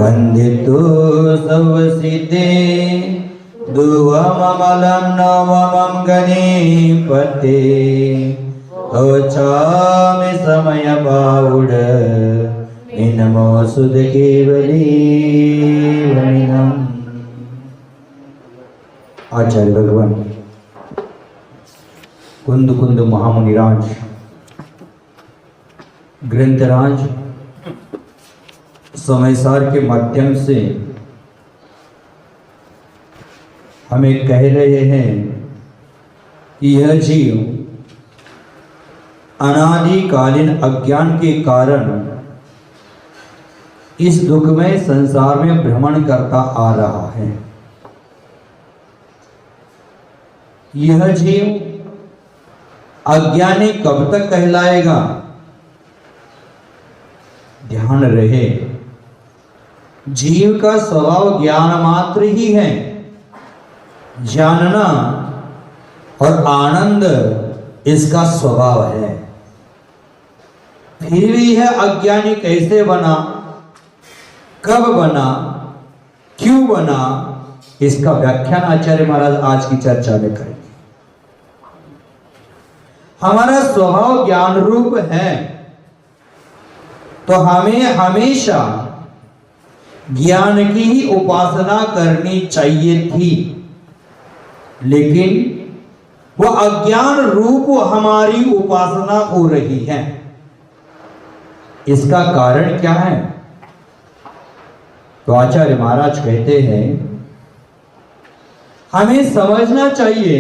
वंदितो सर्वसिद्धे दुवममलं नवमं गणपते ओचामि समय बाउड नमो सुध केवली वनिनम। आचार्य भगवान कुंद कुंद महामुनिराज ग्रंथराज समयसार के माध्यम से हमें कह रहे हैं कि यह जीव अनादिकालीन अज्ञान के कारण इस दुखमय संसार में भ्रमण करता आ रहा है। यह जीव अज्ञानी कब तक कहलाएगा? ध्यान रहे, जीव का स्वभाव ज्ञान मात्र ही है। जानना और आनंद इसका स्वभाव है। फिर भी यह अज्ञानी कैसे बना, कब बना, क्यों बना, इसका व्याख्यान आचार्य महाराज आज की चर्चा में करेंगे। हमारा स्वभाव ज्ञान रूप है, तो हमें हमेशा ज्ञान की ही उपासना करनी चाहिए थी, लेकिन वह अज्ञान रूप हमारी उपासना हो रही है। इसका कारण क्या है? तो आचार्य महाराज कहते हैं हमें समझना चाहिए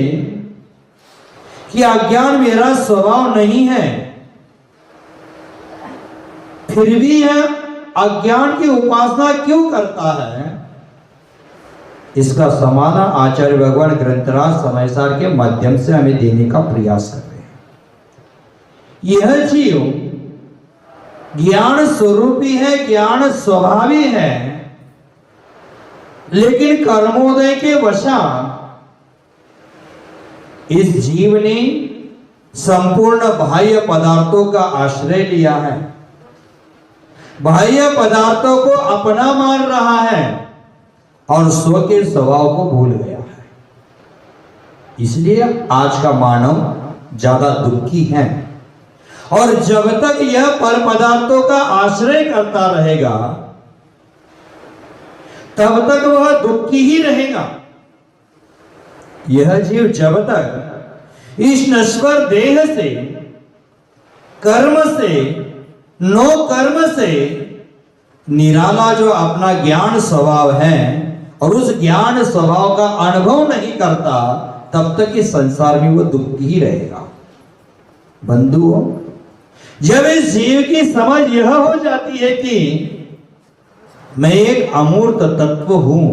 कि अज्ञान मेरा स्वभाव नहीं है, फिर भी यह अज्ञान की उपासना क्यों करता है? इसका समाधान आचार्य भगवान ग्रंथराज समयसार के माध्यम से हमें देने का प्रयास कर रहे हैं। यह जीव ज्ञान स्वरूपी है, ज्ञान स्वभावी है, लेकिन कर्मोदय के वशात इस जीव ने संपूर्ण बाह्य पदार्थों का आश्रय लिया है, बाह्य पदार्थों को अपना मान रहा है और स्व के स्वभाव को भूल गया है। इसलिए आज का मानव ज्यादा दुखी है, और जब तक यह पर पदार्थों का आश्रय करता रहेगा तब तक वह दुखी ही रहेगा। यह जीव जब तक इस नश्वर देह से, कर्म से, नो कर्म से निराला जो अपना ज्ञान स्वभाव है और उस ज्ञान स्वभाव का अनुभव नहीं करता, तब तक इस संसार में वो दुखी ही रहेगा। बंधुओं, जब इस जीव की समझ यह हो जाती है कि मैं एक अमूर्त तत्व हूं,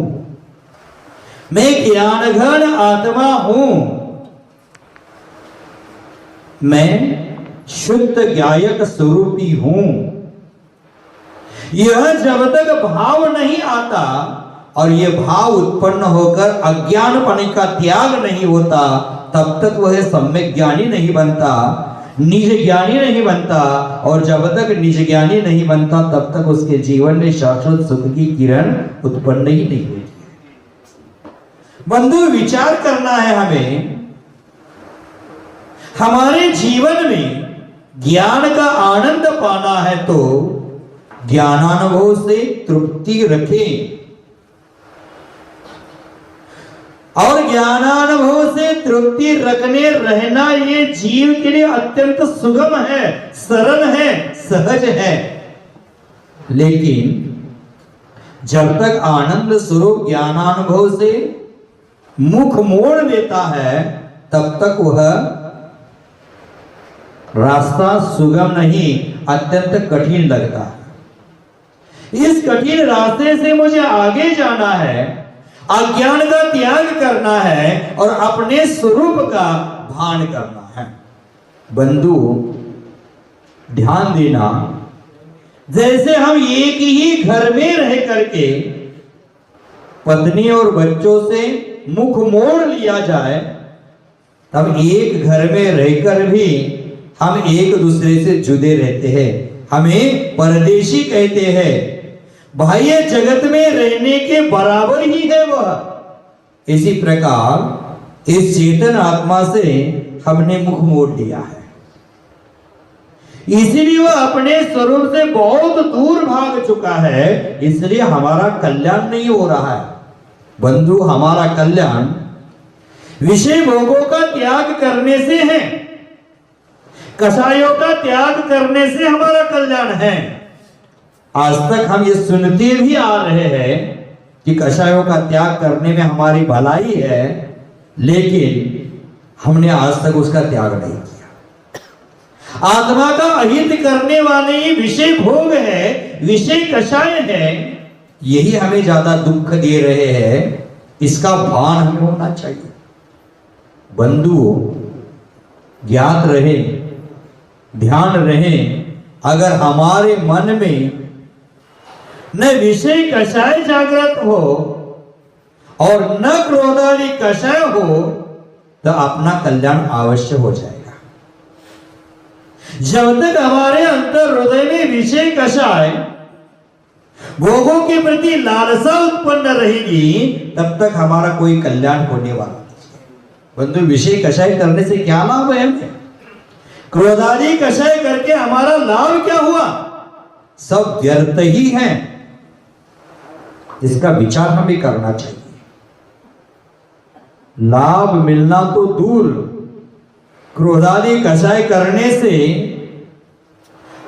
मैं ज्ञानघन आत्मा हूं, मैं शुद्ध ज्ञायक स्वरूपी हूं, यह जब तक भाव नहीं आता और यह भाव उत्पन्न होकर अज्ञानपने का त्याग नहीं होता, तब तक वह सम्यक ज्ञानी नहीं बनता, निज ज्ञानी नहीं बनता। और जब तक निज ज्ञानी नहीं बनता तब तक उसके जीवन में शाश्वत सुख की किरण उत्पन्न ही नहीं होती। बंधु, विचार करना है हमें, हमारे जीवन में ज्ञान का आनंद पाना है तो ज्ञानानुभव से तृप्ति रखें, और ज्ञानानुभव से तृप्ति रखने रहना ये जीव के लिए अत्यंत सुगम है, सरल है, सहज है। लेकिन जब तक आनंद स्वरूप ज्ञानानुभव से मुख मोड़ देता है, तब तक वह रास्ता सुगम नहीं, अत्यंत कठिन लगता है। इस कठिन रास्ते से मुझे आगे जाना है, अज्ञान का त्याग करना है और अपने स्वरूप का भान करना है। बंधु, ध्यान देना, जैसे हम एक ही घर में रह करके पत्नी और बच्चों से मुख मोड़ लिया जाए, तब एक घर में रहकर भी हम एक दूसरे से जुड़े रहते हैं, हमें परदेशी कहते हैं। बाह्य जगत में रहने के बराबर ही है वह। इसी प्रकार इस चेतन आत्मा से हमने मुख मोड़ लिया है, इसलिए वह अपने स्वरूप से बहुत दूर भाग चुका है, इसलिए हमारा कल्याण नहीं हो रहा है। बंधु, हमारा कल्याण विषय भोगों का त्याग करने से है, कषायों का त्याग करने से हमारा कल्याण है। आज तक हम ये सुनते भी आ रहे हैं कि कषायों का त्याग करने में हमारी भलाई है, लेकिन हमने आज तक उसका त्याग नहीं किया। आत्मा का अहित करने वाले ये विषय भोग है, विषय कषाय है, यही हमें ज्यादा दुख दे रहे हैं। इसका भान हमें होना चाहिए। बंधुओं, ज्ञात रहे, ध्यान रहे, अगर हमारे मन में न विषय कषाय जागृत हो और न क्रोधादि कषाय हो तो अपना कल्याण अवश्य हो जाएगा। जब तक हमारे अंतर हृदय में विषय कषाय भोगों के प्रति लालसा उत्पन्न रहेगी, तब तक हमारा कोई कल्याण होने वाला नहीं। बंधु, विषय कषाय करने से क्या लाभ है हमें? क्रोधादि कषाय करके हमारा लाभ क्या हुआ? सब व्यर्थ ही है। इसका विचार हमें करना चाहिए। लाभ मिलना तो दूर, क्रोधादि कषाय करने से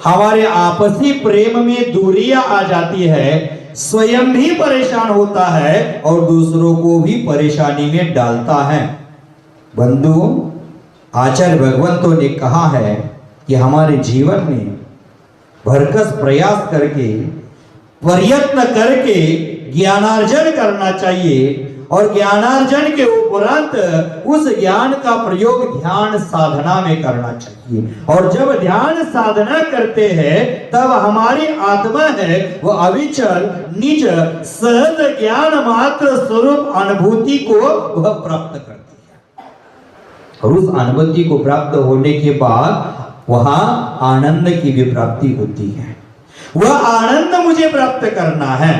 हमारे आपसी प्रेम में दूरियां आ जाती है, स्वयं भी परेशान होता है और दूसरों को भी परेशानी में डालता है। बंधुओं, आचार्य भगवंतों ने कहा है कि हमारे जीवन में भरकस प्रयास करके, प्रयत्न करके ज्ञानार्जन करना चाहिए और ज्ञानार्जन के उपरांत उस ज्ञान का प्रयोग ध्यान साधना में करना चाहिए। और जब ध्यान साधना करते हैं तब हमारी आत्मा है वो अविचल निज सहज ज्ञान मात्र स्वरूप अनुभूति को वह प्राप्त करती है। और उस अनुभूति को प्राप्त होने के बाद वहां आनंद की भी प्राप्ति होती है। वह आनंद मुझे प्राप्त करना है,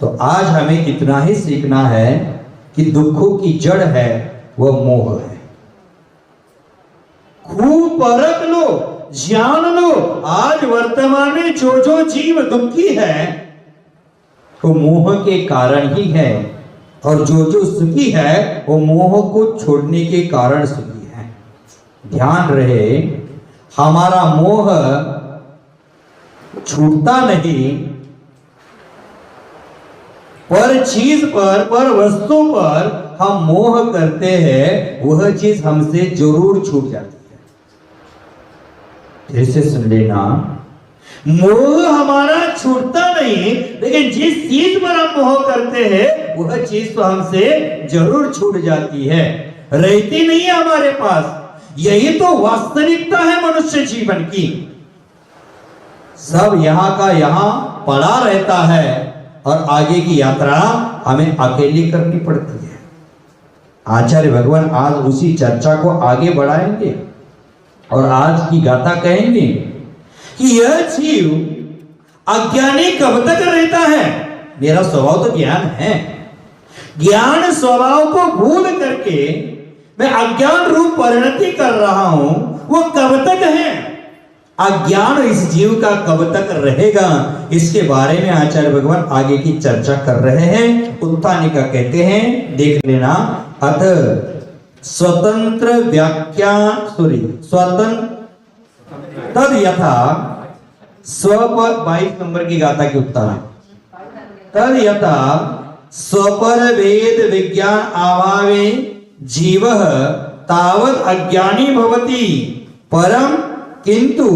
तो आज हमें इतना ही सीखना है कि दुखों की जड़ है वह मोह है। खूब परख लो, जान लो, आज वर्तमान में जो जो जीव दुखी है वो मोह के कारण ही है, और जो जो सुखी है वो मोह को छोड़ने के कारण सुखी है। ध्यान रहे, हमारा मोह छूटता नहीं, पर चीज पर वस्तु पर हम मोह करते हैं, वह चीज हमसे जरूर छूट जाती है। फिर से सुन लेना, मोह हमारा छूटता नहीं, लेकिन जिस चीज पर हम मोह करते हैं वह चीज तो हमसे जरूर छूट जाती है, रहती नहीं है हमारे पास। यही तो वास्तविकता है मनुष्य जीवन की। सब यहां का यहां पड़ा रहता है और आगे की यात्रा हमें अकेली करनी पड़ती है। आचार्य भगवान आज उसी चर्चा को आगे बढ़ाएंगे और आज की गाथा कहेंगे कि यह जीव अज्ञानी कब तक रहता है? मेरा स्वभाव तो ज्ञान है, ज्ञान स्वभाव को भूल करके मैं अज्ञान रूप परिणति कर रहा हूं, वो कब तक है? अज्ञान इस जीव का कब तक रहेगा? इसके बारे में आचार्य भगवान आगे की चर्चा कर रहे हैं। उत्थानिका कहते हैं, देख लेना, अथ स्वतंत्र व्याख्यान स्वतंत्र तद यथा स्वपर 22 नंबर की गाथा की उत्तर है। तद यथा स्वपर वेद विज्ञान अभावे जीवः तावत् अज्ञानी भवति, परम किंतु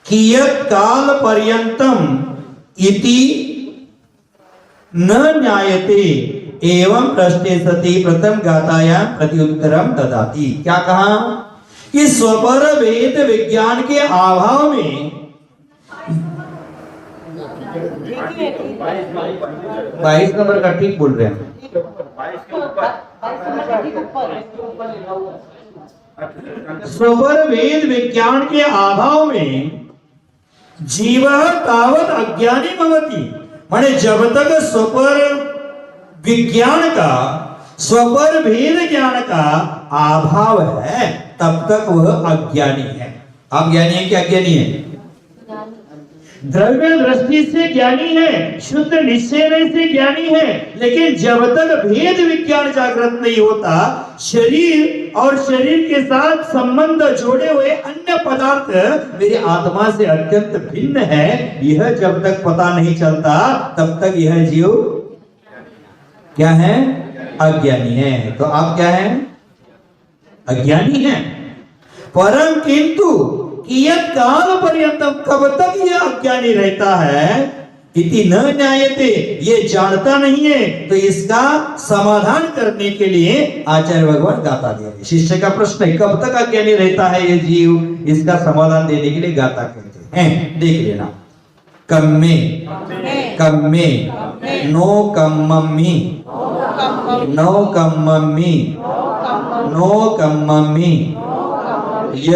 कियत् काल पर्यंतम इति न ज्ञायते एवं प्रश्ने सति प्रथम गाथायां प्रत्युत्तरम ददाति। क्या कहा कि स्वपर वेद विज्ञान के अभाव में 22 नंबर का ठीक बोल रहे हैं। स्वपर वेद विज्ञान के अभाव में जीवः तावत् अज्ञानी भवति। माने जब तक स्वपर विज्ञान का, स्वपर भेद ज्ञान का अभाव है, तब तक वह अज्ञानी है। आप ज्ञानी है कि अज्ञानी है? द्रव्य दृष्टि से ज्ञानी है, शुद्ध निश्चय से ज्ञानी है, लेकिन जब तक भेद विज्ञान जागृत नहीं होता, शरीर और शरीर के साथ संबंध जोड़े हुए अन्य पदार्थ मेरी आत्मा से अत्यंत भिन्न है, यह जब तक पता नहीं चलता, तब तक यह जीव क्या है? अज्ञानी है। तो आप क्या है? अज्ञानी है। परम किंतु कियत् काल पर्यंतम, कब तक यह अज्ञानी रहता है? इति न ज्ञायते, ये जानता नहीं है। तो इसका समाधान करने के लिए आचार्य भगवान गाथा दे रहे। शिष्य का प्रश्न है, कब तक अज्ञानी रहता है ये जीव? इसका समाधान देने के लिए गाथा कहते हैं। देख लेना। कम्मे कम्मे नो कम्मम्मी नो कम्मम्मी नो कम्मम्मी य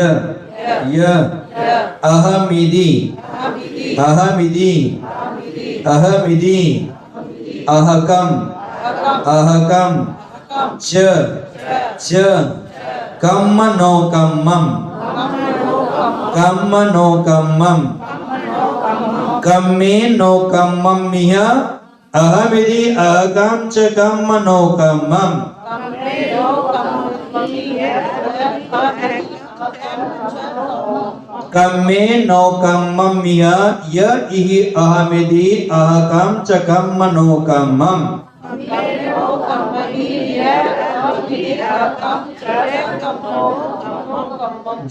य अहमिदी अहमिदी अहमिदी अहकम अहकम च च कम्म नो कम्मम कम्म नो कम्मम कम्मे नो कम्मम्मिह अहमिदी अहकम च कम्म नो कम्मम। कम्मे नो कम्मम्मिह य इहि अहमिदी अहकम च कम्म नो कम्मम।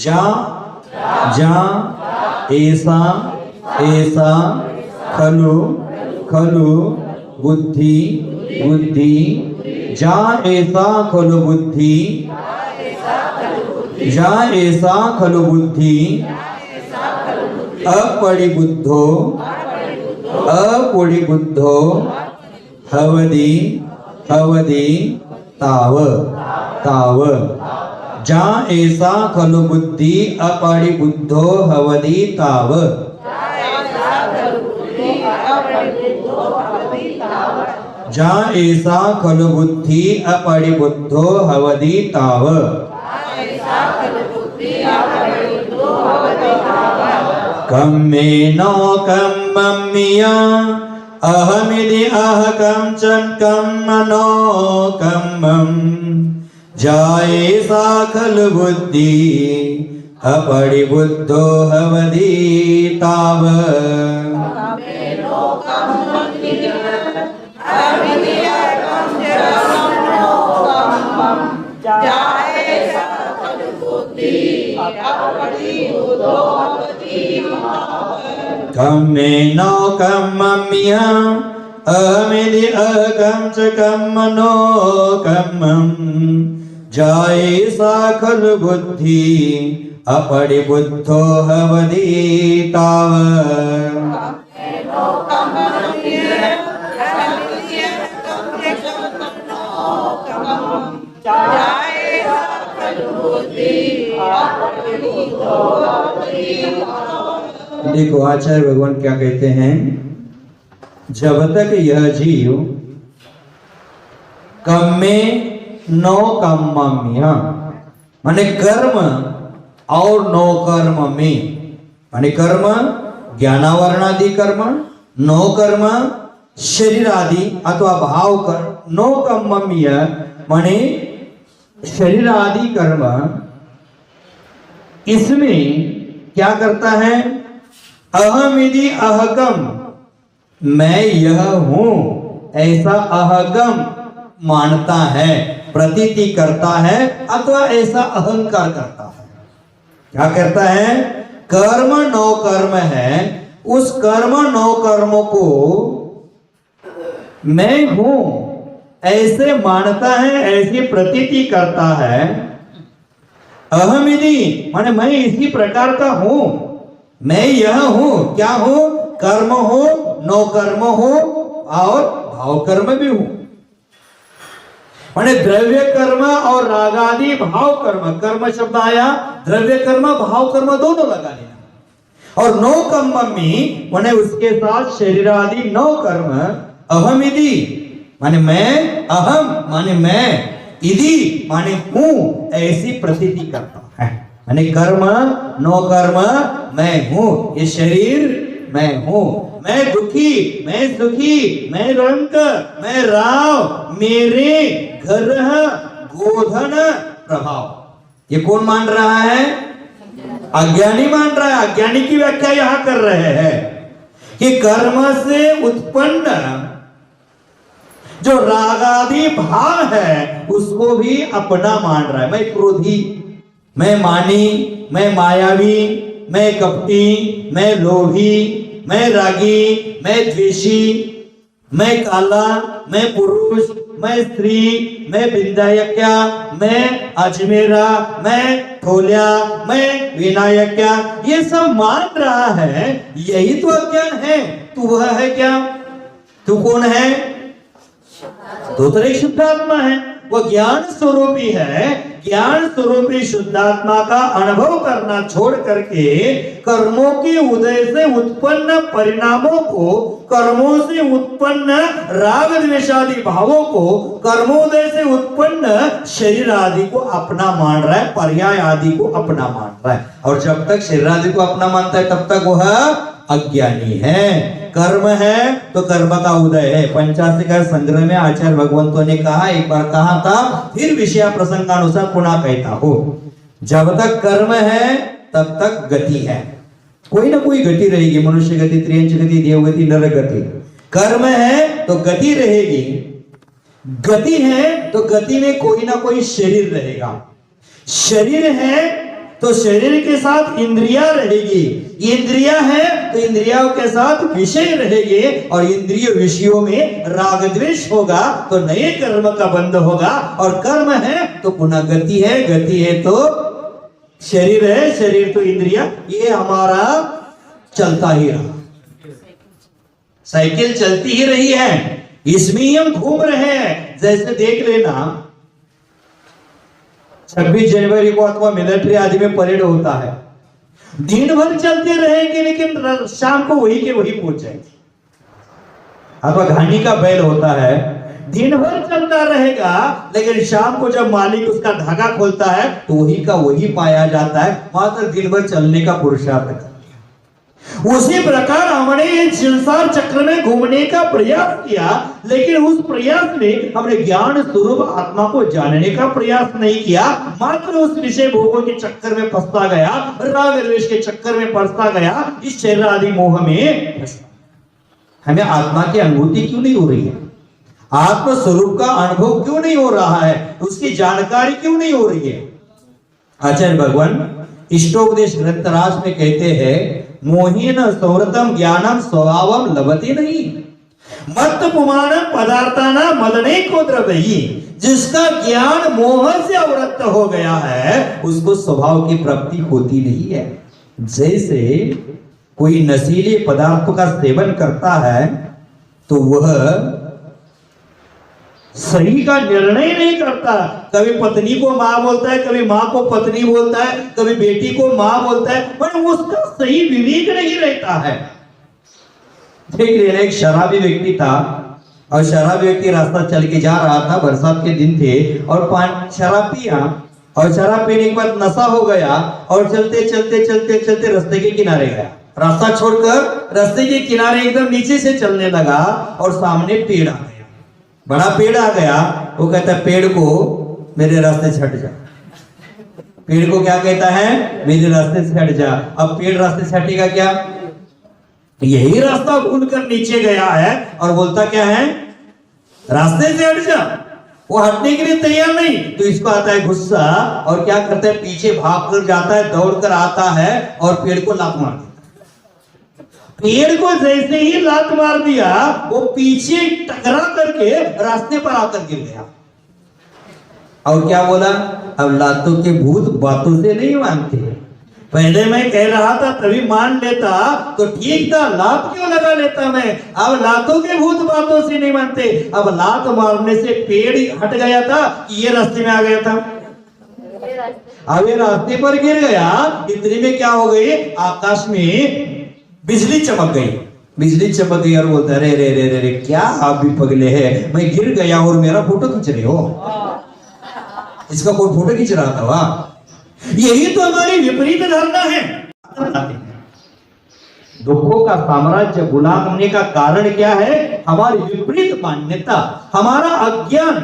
जा जा ऐसा ऐसा खलु खलु बुद्धि बुद्धि जा ऐसा खलु बुद्धि जा ऐसा खलु बुद्धि अपरिबुद्धो अपरिबुद्धो हवदि हवदि ताव ताव जा ऐसा खलु बुद्धि अपरिबुद्धो हवदि ताव। जा ऐसा खलु बुद्धि अपरिबुद्धो हवदि ताव। कम्मे नो कम्मम्मिय अहमिति अहकं च कम्म नो कम्मम। जा ऐसा खलु बुद्धि अपरिबुद्धो हवदि ताव। कम्मे नो कम्मम्मिह अहमिति अहकं च कम्म नो कम्मम। जा ऐसा खलु बुद्धि अपरिबुद्धो हवदि ताव। देखो आचार्य भगवान क्या कहते हैं, जब तक यह जीव कम्मे नो कम्मम्मिह माने कर्म और नो कर्म में, माने कर्म ज्ञानावरणादि कर्म, नो कर्म शरीर आदि अथवा भाव कर्म, नो कम्मम्मिह माने शरीर आदि कर्म, इसमें क्या करता है? अहमिति अहकम, मैं यह हूं ऐसा अहकम मानता है, प्रतीति करता है अथवा ऐसा अहंकार करता है। क्या करता है? कर्म नो कर्म है, उस कर्म नो कर्म को मैं हूं ऐसे मानता है, ऐसी प्रतीति करता है। अहमिति माने मैं इसी प्रकार का हूं, मैं यह हूं। क्या हूं? कर्म हो, नो कर्म हो और भाव कर्म भी हूं। माने द्रव्य कर्म और रागादि भाव कर्म, कर्म शब्द आया, द्रव्य कर्म भाव कर्म दोनों लगा लेना। और नो कर्ममि माने उसके साथ शरीरादि नो कर्म अहम इति माने मैं, अहम माने मैं, इति माने हूं, ऐसी प्रतीति करता है। माने कर्म नो कर्म मैं हूं, ये शरीर मैं हूं, मैं दुखी, मैं सुखी, मैं रंक, मैं राव, मेरे घर गोधन प्रभाव। ये कौन मान रहा है? अज्ञानी मान रहा है। अज्ञानी की व्याख्या यहां कर रहे हैं कि कर्म से उत्पन्न जो रागादि भाव है उसको भी अपना मान रहा है। मैं क्रोधी, मैं मानी, मैं मायावी, मैं कपटी, मैं लोभी, मैं रागी, मैं द्वेषी, मैं काला, मैं पुरुष, मैं स्त्री, मैं विंध्यायक्या, मैं अजमेरा, मैं ठोल्या, मैं विनायक्या, ये सब मान रहा है। यही तो अज्ञान है। तू वह है क्या? तू कौन है? तो एक शुद्धात्मा है, वो ज्ञान स्वरूपी है। ज्ञान स्वरूपी शुद्धात्मा का अनुभव करना छोड़ करके कर्मों के उदय से उत्पन्न परिणामों को, कर्मों से उत्पन्न राग द्वेषादि भावों को, कर्मोदय से उत्पन्न शरीर आदि को अपना मान रहा है, पर्याय आदि को अपना मान रहा है। और जब तक शरीर आदि को अपना मानता है तब तक वह अज्ञानी है। कर्म है तो कर्म का उदय है। पंचाशिका संग्रह में आचार्य भगवंतों ने कहा, एक बार कहा था, फिर विषय प्रसंगानुसार पुनः कहता हो, जब तक कर्म है तब तक गति है। कोई ना कोई गति रहेगी, मनुष्य गति, त्रियंच गति, देव गति, नर गति। कर्म है तो गति रहेगी, गति है तो गति में कोई ना कोई शरीर रहेगा, शरीर है तो शरीर के साथ इंद्रिया रहेगी, इंद्रिया है तो इंद्रियों के साथ विषय रहेंगे, और इंद्रिय विषयों में राग द्वेष होगा तो नए कर्म का बंध होगा। और कर्म है तो पुनः गति है, गति है तो शरीर है, शरीर तो इंद्रिया, ये हमारा चलता ही रहा, साइकिल चलती ही रही है, इसमें ही हम घूम रहे हैं। जैसे देख लेना 26 जनवरी को अथवा मिलिट्री आदि में परेड होता है, दिन भर चलते रहेंगे लेकिन शाम को वही के वही पहुंच जाएंगे। अथवा घानी का बैल होता है, दिन भर चलता रहेगा लेकिन शाम को जब मालिक उसका धागा खोलता है तो वही का वही पाया जाता है। मात्र दिन भर चलने का पुरुषार्थ कर लिया। उसी प्रकार हमने इस संसार चक्र में घूमने का प्रयास किया, लेकिन उस प्रयास में हमने ज्ञान स्वरूप आत्मा को जानने का प्रयास नहीं किया, मात्र उस विषय भोगों के चक्कर में फंसता गया, राग द्वेष के चक्कर में फंसता गया, इस शरीर आदि मोह में। हमें आत्मा की अनुभूति क्यों नहीं हो रही है? आत्म स्वरूप का अनुभव क्यों नहीं हो रहा है? उसकी जानकारी क्यों नहीं हो रही है? आचार्य भगवान इष्टोपदेश ग्रंथराज में कहते हैं, मोहिन सौरतम ज्ञानम स्वभावम लभते नहीं, मत पुमानम पदार्थाना मदने को द्रवयी। जिसका ज्ञान मोह से अवरक्त हो गया है उसको स्वभाव की प्राप्ति होती नहीं है। जैसे कोई नशीले पदार्थों का सेवन करता है तो वह सही का निर्णय नहीं करता। कभी पत्नी को मां बोलता है, कभी मां को पत्नी बोलता है, कभी बेटी को मां बोलता है, पर उसका सही विवेक नहीं रहता है। देख लेना, एक शराबी व्यक्ति था और शराबी व्यक्ति रास्ता चल के जा रहा था, बरसात के दिन थे, और शराब पिया, और शराब पीने के बाद नशा हो गया और चलते चलते चलते चलते रास्ते के किनारे गया। रास्ता छोड़कर रास्ते के किनारे एकदम नीचे से चलने लगा और सामने पेड़ आ गया, बड़ा पेड़ आ गया। वो कहता है, पेड़ को मेरे रास्ते से हट जा। पेड़ को क्या कहता है? मेरे रास्ते से हट जा। अब पेड़ रास्ते से हटेगा क्या? यही रास्ता भूलकर नीचे गया है और बोलता क्या है? रास्ते से हट जा। वो हटने के लिए तैयार नहीं, तो इसको आता है गुस्सा और क्या करता है? पीछे भाग कर जाता है, दौड़कर आता है और पेड़ को लात मार देता। पेड़ को जैसे ही लात मार दिया, वो पीछे टकरा करके रास्ते पर आकर गिर गया। और क्या बोला? अब लातों के भूत बातों से नहीं मानते। पहले मैं कह रहा था तभी मान लेता तो ठीक था, लात क्यों लगा लेता मैं? अब लातों के भूत बातों से नहीं मानते। अब लात मारने से पेड़ हट गया था कि ये रास्ते में आ गया था? अब ये रास्ते पर गिर गया, इतने में क्या हो गई, आकाश में बिजली चमक गई। बिजली चमक गई और बोलता रे रे रे रे रे क्या आप भी पगले हैं, मैं गिर गया और मेरा फोटो खींच रहे हो। इसका कोई फोटो खींच रहा था वाह। यही तो हमारी विपरीत धारणा है। दुखों का साम्राज्य गुलाम होने का कारण क्या है, हमारी विपरीत मान्यता, हमारा अज्ञान,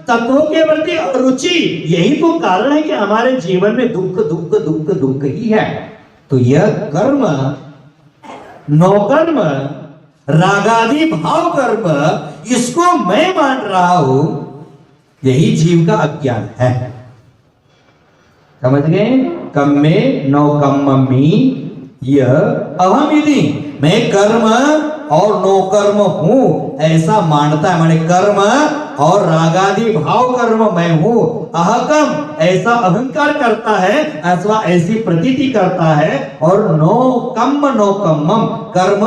तत्वों के प्रति अरुचि। यही तो कारण है कि हमारे जीवन में दुख दुख दुख दुख ही है। तो यह कर्म, नौकर्म, रागादि भाव कर्म, इसको मैं मान रहा हूं, यही जीव का अज्ञान है। समझ गए? कम में नौ कम्मी यह अहमिति, मैं कर्म और नौकर्म हूं ऐसा मानता है। माने कर्म और रागादि भाव कर्म मैं हूं, अहकम ऐसा अहंकार करता है अथवा ऐसी प्रतीति करता है। और नो कम्मम कर्म,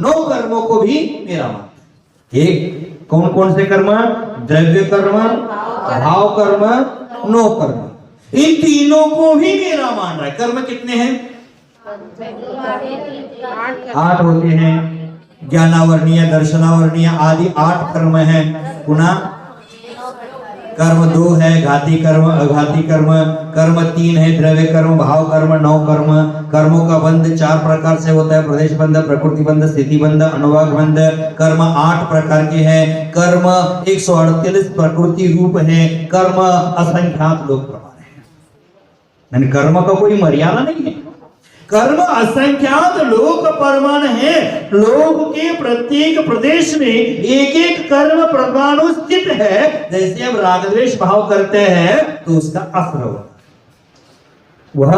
नो कर्मों को भी मेरा मानता है। एक कौन कौन से कर्म, द्रव्य कर्म, भाव कर्म, नो कर्म, इन तीनों को भी मेरा मान रहा है। कर्म कितने हैं? 8 होते हैं। ज्ञानावर्णीय, दर्शनावर्णीय आदि 8 कर्म हैं। पुनः कर्म 2 है, घाती कर्म, अघाती कर्म, कर्म 3 है, द्रव्य कर्म, भाव कर्म, 9 कर्म। कर्मों का बंध 4 प्रकार से होता है, प्रदेश बंध, प्रकृति बंध, स्थिति बंध, अनुवाग बंध। कर्म 8 प्रकार के हैं। कर्म 148 प्रकृति रूप है। कर्म असंख्यात लोक प्रमाण है। कर्म का कोई मर्यादा नहीं है। कर्म असंख्यात लोक प्रमाण है। लोक के प्रत्येक प्रदेश में एक एक कर्म परमाणु स्थित है। जैसे हम राग द्वेष भाव करते हैं तो उसका असर होता है, वह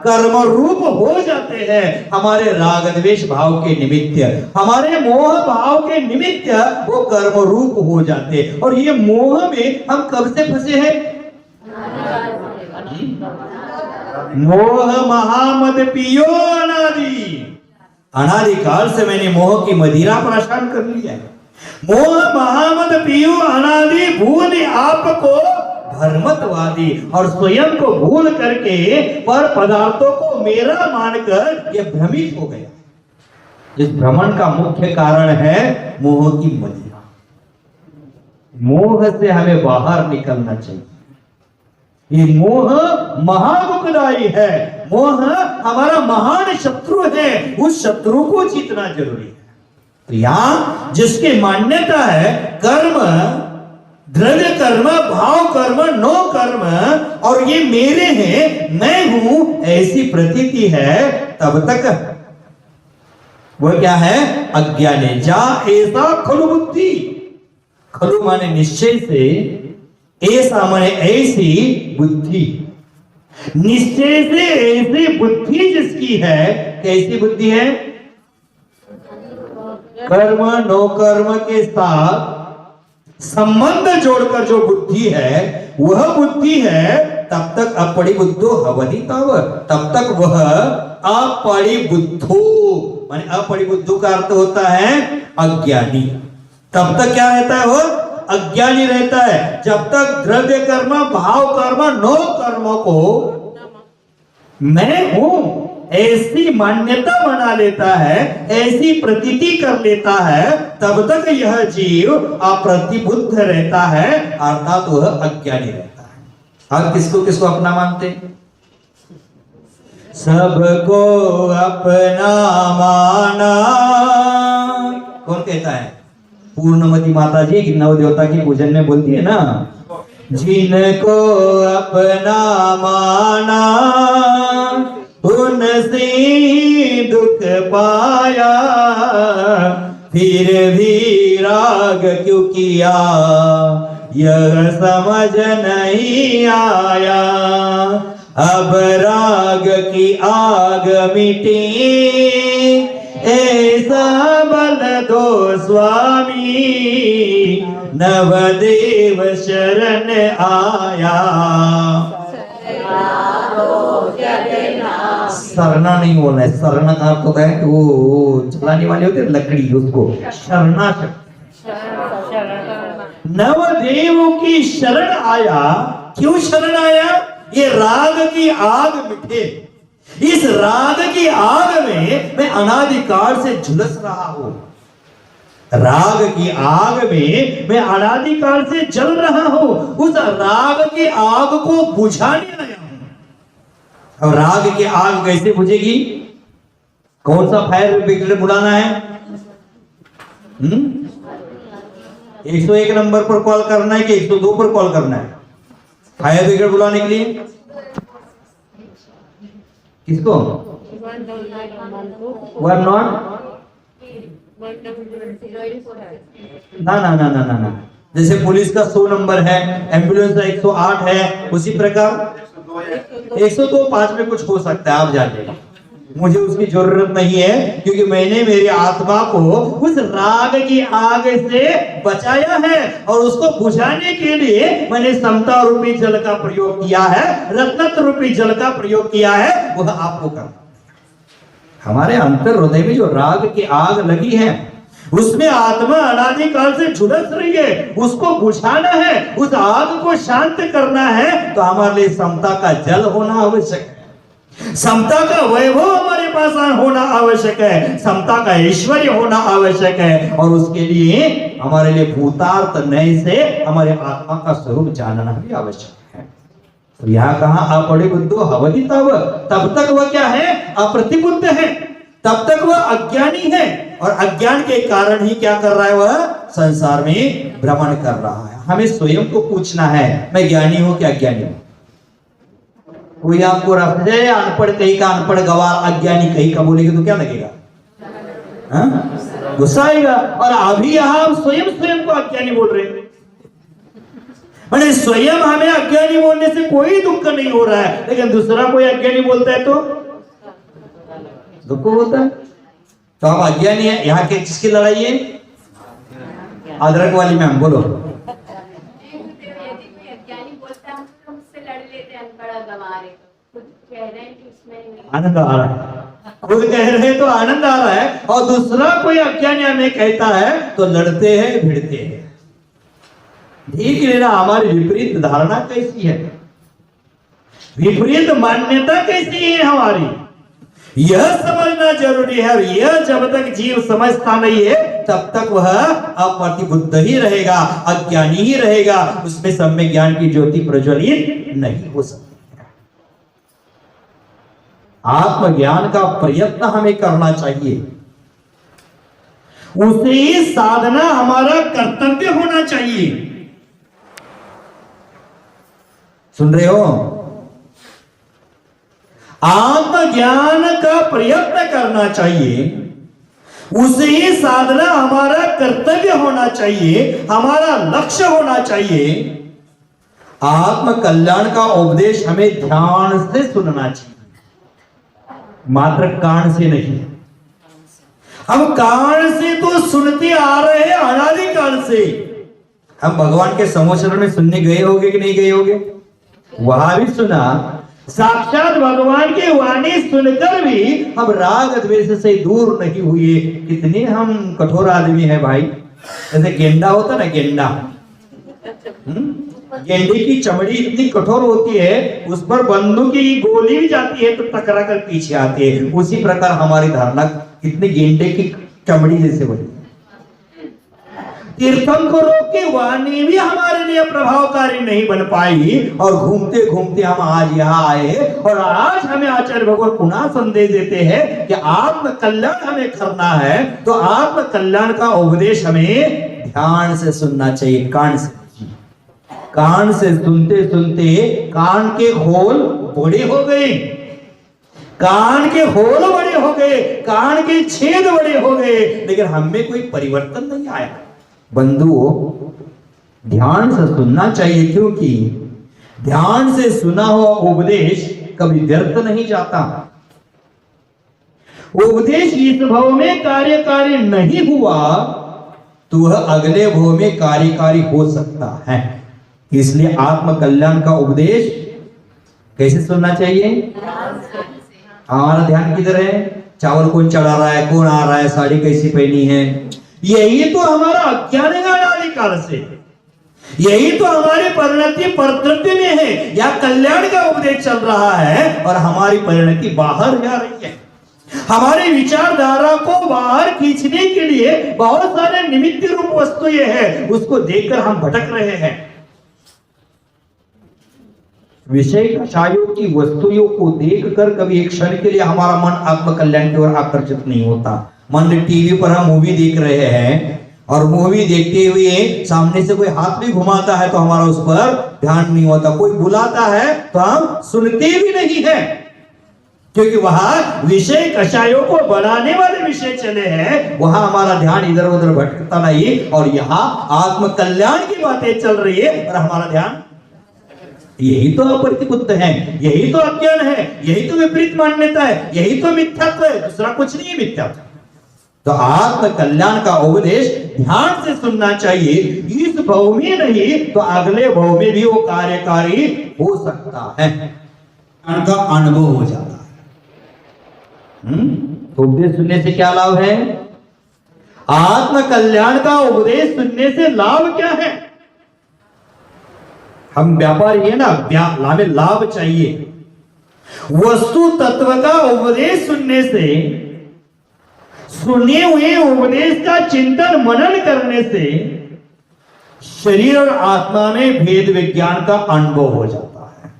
कर्म रूप हो जाते हैं। हमारे राग द्वेष भाव के निमित्त, हमारे मोह भाव के निमित्त वो कर्म रूप हो जाते। और ये मोह में हम कब से फंसे हैं? मोह महामद पियो अनादि, अनादिकाल से मैंने मोह की मदिरा पर आसान कर लिया है। मोह महामद पियो अनादि, भूल आपको धर्मत्वादी, और स्वयं को भूल करके पर पदार्थों को मेरा मानकर यह भ्रमित हो गया। इस भ्रमण का मुख्य कारण है मोह की मदिरा। मोह से हमें बाहर निकलना चाहिए। ये मोह महादुखदायी है। मोह हमारा महान शत्रु है। उस शत्रु को जीतना जरूरी है। तो यहां जिसकी मान्यता है कर्म, द्रव्य कर्म, भाव कर्म, नो कर्म और ये मेरे हैं, मैं हूं, ऐसी प्रतीति है, तब तक वह क्या है? अज्ञाने जा ऐसा खलु बुद्धि। खलु माने निश्चय से, ऐसा माने ऐसी बुद्धि। निश्चय से ऐसी बुद्धि जिसकी है, कैसी बुद्धि है? कर्म नो कर्म के साथ संबंध जोड़कर जो बुद्धि है, वह बुद्धि है तब तक अपड़ी बुद्धो हवनी तब, तब तक वह अपड़ी बुद्धो माने अपड़ी बुद्धू का अर्थ होता है अज्ञानी। तब तक क्या रहता है? वह अज्ञानी रहता है। जब तक द्रव्य कर्म, भाव कर्म, नो कर्मों को मैं हूं ऐसी मान्यता बना लेता है, ऐसी प्रतीति कर लेता है, तब तक यह जीव अप्रतिबुद्ध रहता है, अर्थात वह अज्ञानी रहता है। अब किसको किसको अपना मानते? सबको अपना माना। कौन कहता है? पूर्णमती माता जी नव देवता की पूजन में बोलती है ना, जिनको अपना माना उनसे दुख पाया, फिर भी राग क्यों किया यह समझ नहीं आया। अब राग की आग मिटी ऐसा बल दो स्वामी, नवदेव शरण आया। सरना नहीं बोलना है। सरना का अर्थ होता है कि वो जलाने वाले होते हैं लकड़ी, उसको शरणा। नवदेव की शरण आया। क्यों शरण आया? ये राग की आग मिटे। इस राग की आग में मैं अनादिकाल से झुलस रहा हूं। राग की आग में मैं अनादिकाल से जल रहा हूं। उस राग की आग को बुझाने आया हूं। अब राग की आग कैसे बुझेगी? कौन सा फायर ब्रिगेड बुलाना है? 101 नंबर पर कॉल करना है कि 102 पर कॉल करना है फायर ब्रिगेड बुलाने के लिए? किसको? वन नॉट ना ना ना ना ना ना। जैसे पुलिस का 100 नंबर है, एम्बुलेंस का 108 है, उसी प्रकार 102 5 में कुछ हो सकता है, आप जानिएगा। मुझे उसकी जरूरत नहीं है, क्योंकि मैंने मेरी आत्मा को उस राग की आग से बचाया है और उसको बुझाने के लिए मैंने समता रूपी जल का प्रयोग किया है, रत्नत्र रूपी जल का प्रयोग किया है। वह आपको करना। हमारे अंतर हृदय में जो राग की आग लगी है, उसमें आत्मा अनादिकाल से झुलस रही है, उसको बुझाना है, उस आग को शांत करना है। तो हमारे लिए समता का जल होना आवश्यक है, समता का वैभव हमारे पास होना आवश्यक है, समता का ऐश्वर्य होना आवश्यक है। और उसके लिए हमारे लिए भूतार्थ नय से हमारे आत्मा का स्वरूप जानना भी आवश्यक है। तो यहाँ कहा अपड़े बुद्धो हवति तब तक वह क्या है? अप्रतिबुद्ध है, तब तक वह अज्ञानी है। और अज्ञान के कारण ही क्या कर रहा है? वह संसार में भ्रमण कर रहा है। हमें स्वयं को पूछना है, मैं ज्ञानी हूं कि अज्ञानी हूं? कोई आपको रख दे अनपढ़ कहीं का, अनपढ़ गवार अज्ञानी कहीं का बोलेगा तो क्या लगेगा? गुस्सा आएगा। और अभी यहां हम स्वयं को अज्ञानी बोल रहे हैं। मैंने स्वयं हमें अज्ञानी बोलने से कोई दुख नहीं हो रहा है, लेकिन दूसरा कोई अज्ञानी बोलता है तो दुख होता है। तो हम अज्ञानी है। यहाँ के किसकी लड़ाई है? अदरक वाली मैम बोलो। आनंद आ रहा है, खुद कह रहे हैं तो आनंद आ रहा है, और दूसरा कोई अज्ञानी हमें कहता है तो लड़ते हैं, भिड़ते हैं। ठीक है ना? हमारी विपरीत धारणा कैसी है, विपरीत मान्यता कैसी है हमारी, यह समझना जरूरी है। और यह जब तक जीव समझता नहीं है, तब तक वह अप्रतिबुद्ध ही रहेगा, अज्ञानी ही रहेगा, उसमें सम्यक ज्ञान की ज्योति प्रज्वलित नहीं हो सकती। आत्मज्ञान का प्रयत्न हमें करना चाहिए, उसे साधना हमारा कर्तव्य होना चाहिए। सुन रहे हो? आत्मज्ञान का प्रयत्न करना चाहिए, उसे साधना हमारा कर्तव्य होना चाहिए, हमारा लक्ष्य होना चाहिए। आत्म कल्याण का उपदेश हमें ध्यान से सुनना चाहिए, मात्र कान से नहीं। हम कान से तो सुनते आ रहे हैं अनादिकाल से। हम भगवान के समोचरण में सुनने गए होंगे कि नहीं गए होंगे? वहां भी सुना, साक्षात भगवान की वाणी सुनकर भी हम राग द्वेष से दूर नहीं हुए। कितने हम कठोर आदमी हैं भाई। जैसे गेंडा होता ना, गेंडा, गेंडे की चमड़ी इतनी कठोर होती है, उस पर बंदूक की गोली भी जाती है तो टकरा कर पीछे आती है। उसी प्रकार हमारी धारणा कितनी गेंडे की चमड़ी जैसे बनी। तीर्थंकरों की वाणी भी हमारे लिए प्रभावकारी नहीं बन पाई, और घूमते घूमते हम आज यहाँ आए। और आज हमें आचार्य भगवान पुनः संदेश देते हैं कि आत्म कल्याण हमें करना है, तो आत्म कल्याण का उपदेश हमें ध्यान से सुनना चाहिए, कान से। कान से सुनते सुनते कान के होल बड़े हो गए, कान के होल बड़े हो गए, कान के छेद बड़े हो गए, लेकिन हमें कोई परिवर्तन नहीं आया। बंधुओं, ध्यान से सुनना चाहिए, क्योंकि ध्यान से सुना हुआ उपदेश कभी व्यर्थ नहीं जाता। उपदेश इस भव में कार्यकारी नहीं हुआ तो वह अगले भव में कार्यकारी हो सकता है। इसलिए आत्म कल्याण का उपदेश कैसे सुनना चाहिए? हमारा ध्यान किधर है? चावल कौन चढ़ा रहा है, कौन आ रहा है, साड़ी कैसी पहनी है, यही तो हमारा अज्ञान है अनादिकाल से। यही तो हमारी परिणति परतृप्ति में है। या कल्याण का उपदेश चल रहा है और हमारी परिणति बाहर जा रही है। हमारे विचारधारा को बाहर खींचने के लिए बहुत सारे निमित्त रूप वस्तु ये है, उसको देखकर हम भटक रहे हैं। विषय कषायों की वस्तुओं को देखकर कभी एक क्षण के लिए हमारा मन आत्म कल्याण की ओर आकर्षित नहीं होता। मान ली टीवी पर हम मूवी देख रहे हैं और मूवी देखते हुए सामने से कोई हाथ भी घुमाता है तो हमारा उस पर ध्यान नहीं होता। कोई बुलाता है तो हम सुनते भी नहीं है, क्योंकि वहां विषय कषायों को बनाने वाले विषय चले हैं। वहां हमारा ध्यान इधर उधर भटकता नहीं और यहाँ आत्म कल्याण की बातें चल रही है और हमारा ध्यान, यही तो अप्रतिबुद्ध है, यही तो अज्ञान है, यही तो विपरीत मान्यता है, यही तो मिथ्यात्व है, दूसरा कुछ नहीं है मिथ्यात्व। तो आत्म कल्याण का उपदेश ध्यान से सुनना चाहिए। इस भाव में नहीं तो अगले भाव में भी वो कार्यकारी हो सकता है, उनका अनुभव हो जाता है। तो उपदेश सुनने से क्या लाभ है? आत्म कल्याण का उपदेश सुनने से लाभ क्या है? हम व्यापारी है ना, हमें लाभ चाहिए। वस्तु तत्व का उपदेश सुनने से, सुने हुए उपदेश का चिंतन मनन करने से शरीर और आत्मा में भेद विज्ञान का अनुभव हो जाता है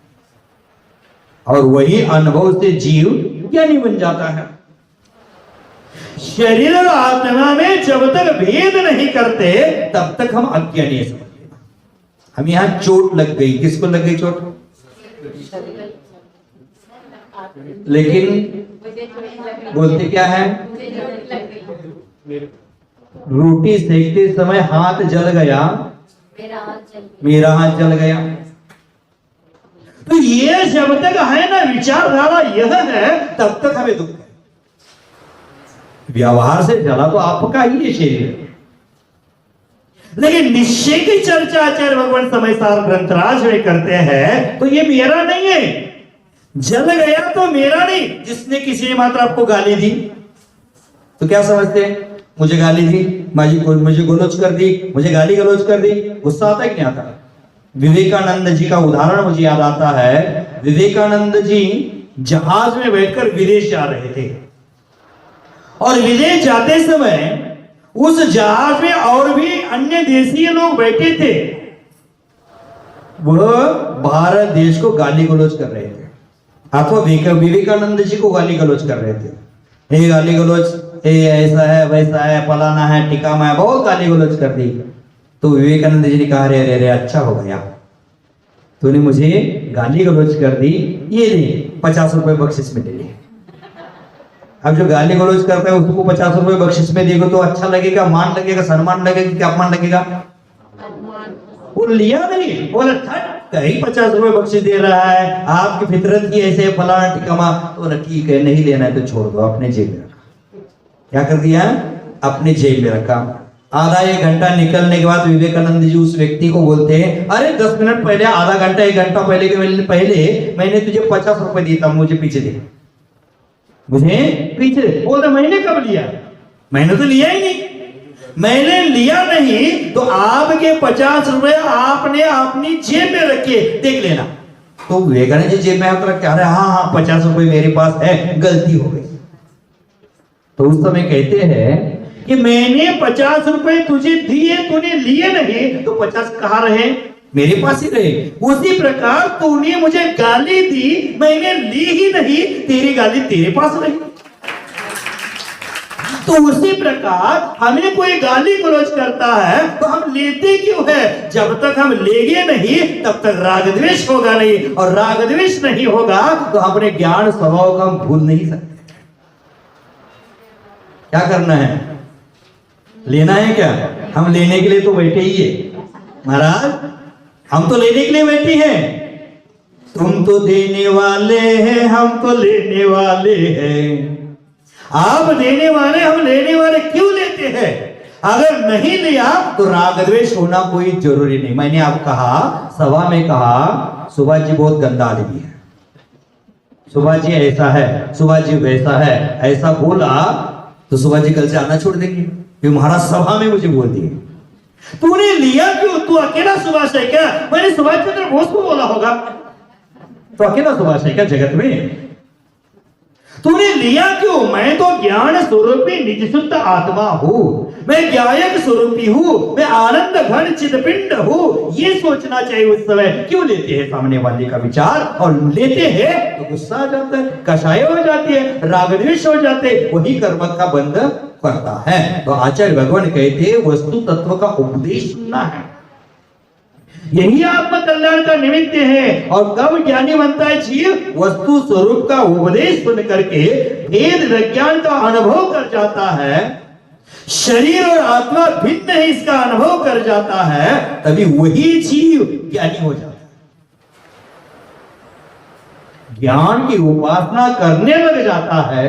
और वही अनुभव से जीव ज्ञानी बन जाता है। शरीर और आत्मा में जब तक भेद नहीं करते तब तक हम अज्ञानी समझते। हम यहां चोट लग गई, किसको लग गई चोट? लेकिन बोलते क्या है? रोटी सेकते समय हाथ जल गया, मेरा हाथ जल गया। तो ये जब तक है ना विचारधारा यह है तब तक हमें दुख है। व्यवहार से जला तो आपका ही है शरीर, लेकिन निश्चय की चर्चा आचार्य भगवान समय सार ग्रंथराज में करते हैं तो ये मेरा नहीं है। जल गया तो मेरा नहीं। जिसने किसी ने मात्र आपको गाली दी तो क्या समझते हैं? मुझे गाली दी, मुझे गलोच कर दी, मुझे गाली गलोच कर दी, गुस्सा आता है कि नहीं आता? विवेकानंद जी का उदाहरण मुझे याद आता है। विवेकानंद जी जहाज में बैठकर विदेश जा रहे थे और विदेश जाते समय उस जहाज में और भी अन्य देशीय लोग बैठे थे। वह भारत देश को गाली गलौज कर रहे थे अथवा विवेकानंद जी को गाली गलौज कर रहे थे। हे गाली गलौज, हे ऐसा है वैसा है फलाना है टिकामा है, बहुत गाली गलौज कर दी। तो विवेकानंद जी ने कहा अरे अरे अच्छा हो गया, तूने मुझे गाली गलौज कर दी, ये ले 50 रुपए बख्शिश में ले ले। अब जो गाली गलौज करता है उसको 50 रुपए बख्शिश में देगा तो अच्छा लगेगा, मान लगेगा, सम्मान लगेगा कि अपमान लगेगा? वो लिया नहीं, बोला कहीं 50 रुपए बख्शिश दे रहा है, आपकी फितरत की ऐसे फलाना टिकामा। तो बोला ठीक है, नहीं लेना है तो छोड़ दो, अपने जेब में रखा। क्या कर दिया? अपने जेब में रखा। आधा एक घंटा निकलने के बाद विवेकानंद जी उस व्यक्ति को बोलते हैं अरे 10 मिनट पहले, आधा घंटा 1 घंटा पहले मैंने तुझे 50 रुपए दिया था, मुझे पीछे दे, मुझे पीछे। बोलते मैंने कब लिया? मैंने तो लिया ही नहीं। मैंने लिया नहीं तो आपके 50 रुपए आपने अपनी जेब में रखे, देख लेना। तो विवेकानंद जी जेब में रखे, अरे हाँ 50 रुपए मेरे पास है, गलती हो गई। तो उस समय कहते हैं कि मैंने 50 रुपए तुझे दिए, तूने लिए नहीं, तो 50 कहाँ रहे? मेरे पास ही रहे। उसी प्रकार तूने मुझे गाली दी, मैंने ली ही नहीं, तेरी गाली तेरे पास रही। तो उसी प्रकार हमें कोई गाली गलौज करता है तो हम लेते क्यों है? जब तक हम लेंगे नहीं तब तक राग द्वेष होगा नहीं, और राग द्वेष नहीं होगा तो अपने ज्ञान स्वभाव को हम भूल नहीं सकते। क्या करना है? लेना है क्या? हम लेने के लिए तो बैठे ही है महाराज, हम तो लेने के लिए बैठे हैं। तुम तो देने वाले हैं, हम तो लेने वाले हैं। आप देने वाले, हम लेने वाले, क्यों लेते हैं? अगर नहीं लिया तो राग द्वेष होना कोई जरूरी नहीं। मैंने आप कहा, सभा में कहा सुभाष जी बहुत गंदा आदमी है, सुभाष जी ऐसा है, सुभाष जी वैसा है, ऐसा बोला तो सुभाष जी कल से आना छोड़ देंगे। महाराज सभा में मुझे बोल दिए। तूने लिया क्यों? तू अकेला सुभाष है क्या? मैंने सुभाष चंद्र बोस को बोला होगा, तो अकेला सुभाष है क्या जगत में? तूने लिया क्यों? मैं तो ज्ञान स्वरूपी निज शुद्ध आत्मा हूं, मैं ज्ञायक स्वरूपी हूं, मैं आनंद घन चिदपिंड हूं। ये सोचना चाहिए उस समय। क्यों लेते हैं सामने वाले का विचार? और लेते हैं तो गुस्सा आ जाता है, कषाय हो जाती है, राग द्वेष हो जाते, वही कर्म का बंध करता है। तो आचार्य भगवान कहते वस्तु तत्व का उपदेश सुनना है, यही आत्म कल्याण का निमित्त है। और कब ज्ञानी बनता है जीव? वस्तु स्वरूप का उपदेश सुन करके भेद विज्ञान का अनुभव कर जाता है, शरीर और आत्मा भिन्न है इसका अनुभव कर जाता है, तभी वही जीव ज्ञानी हो जाता है। ज्ञान की उपासना करने लग जाता है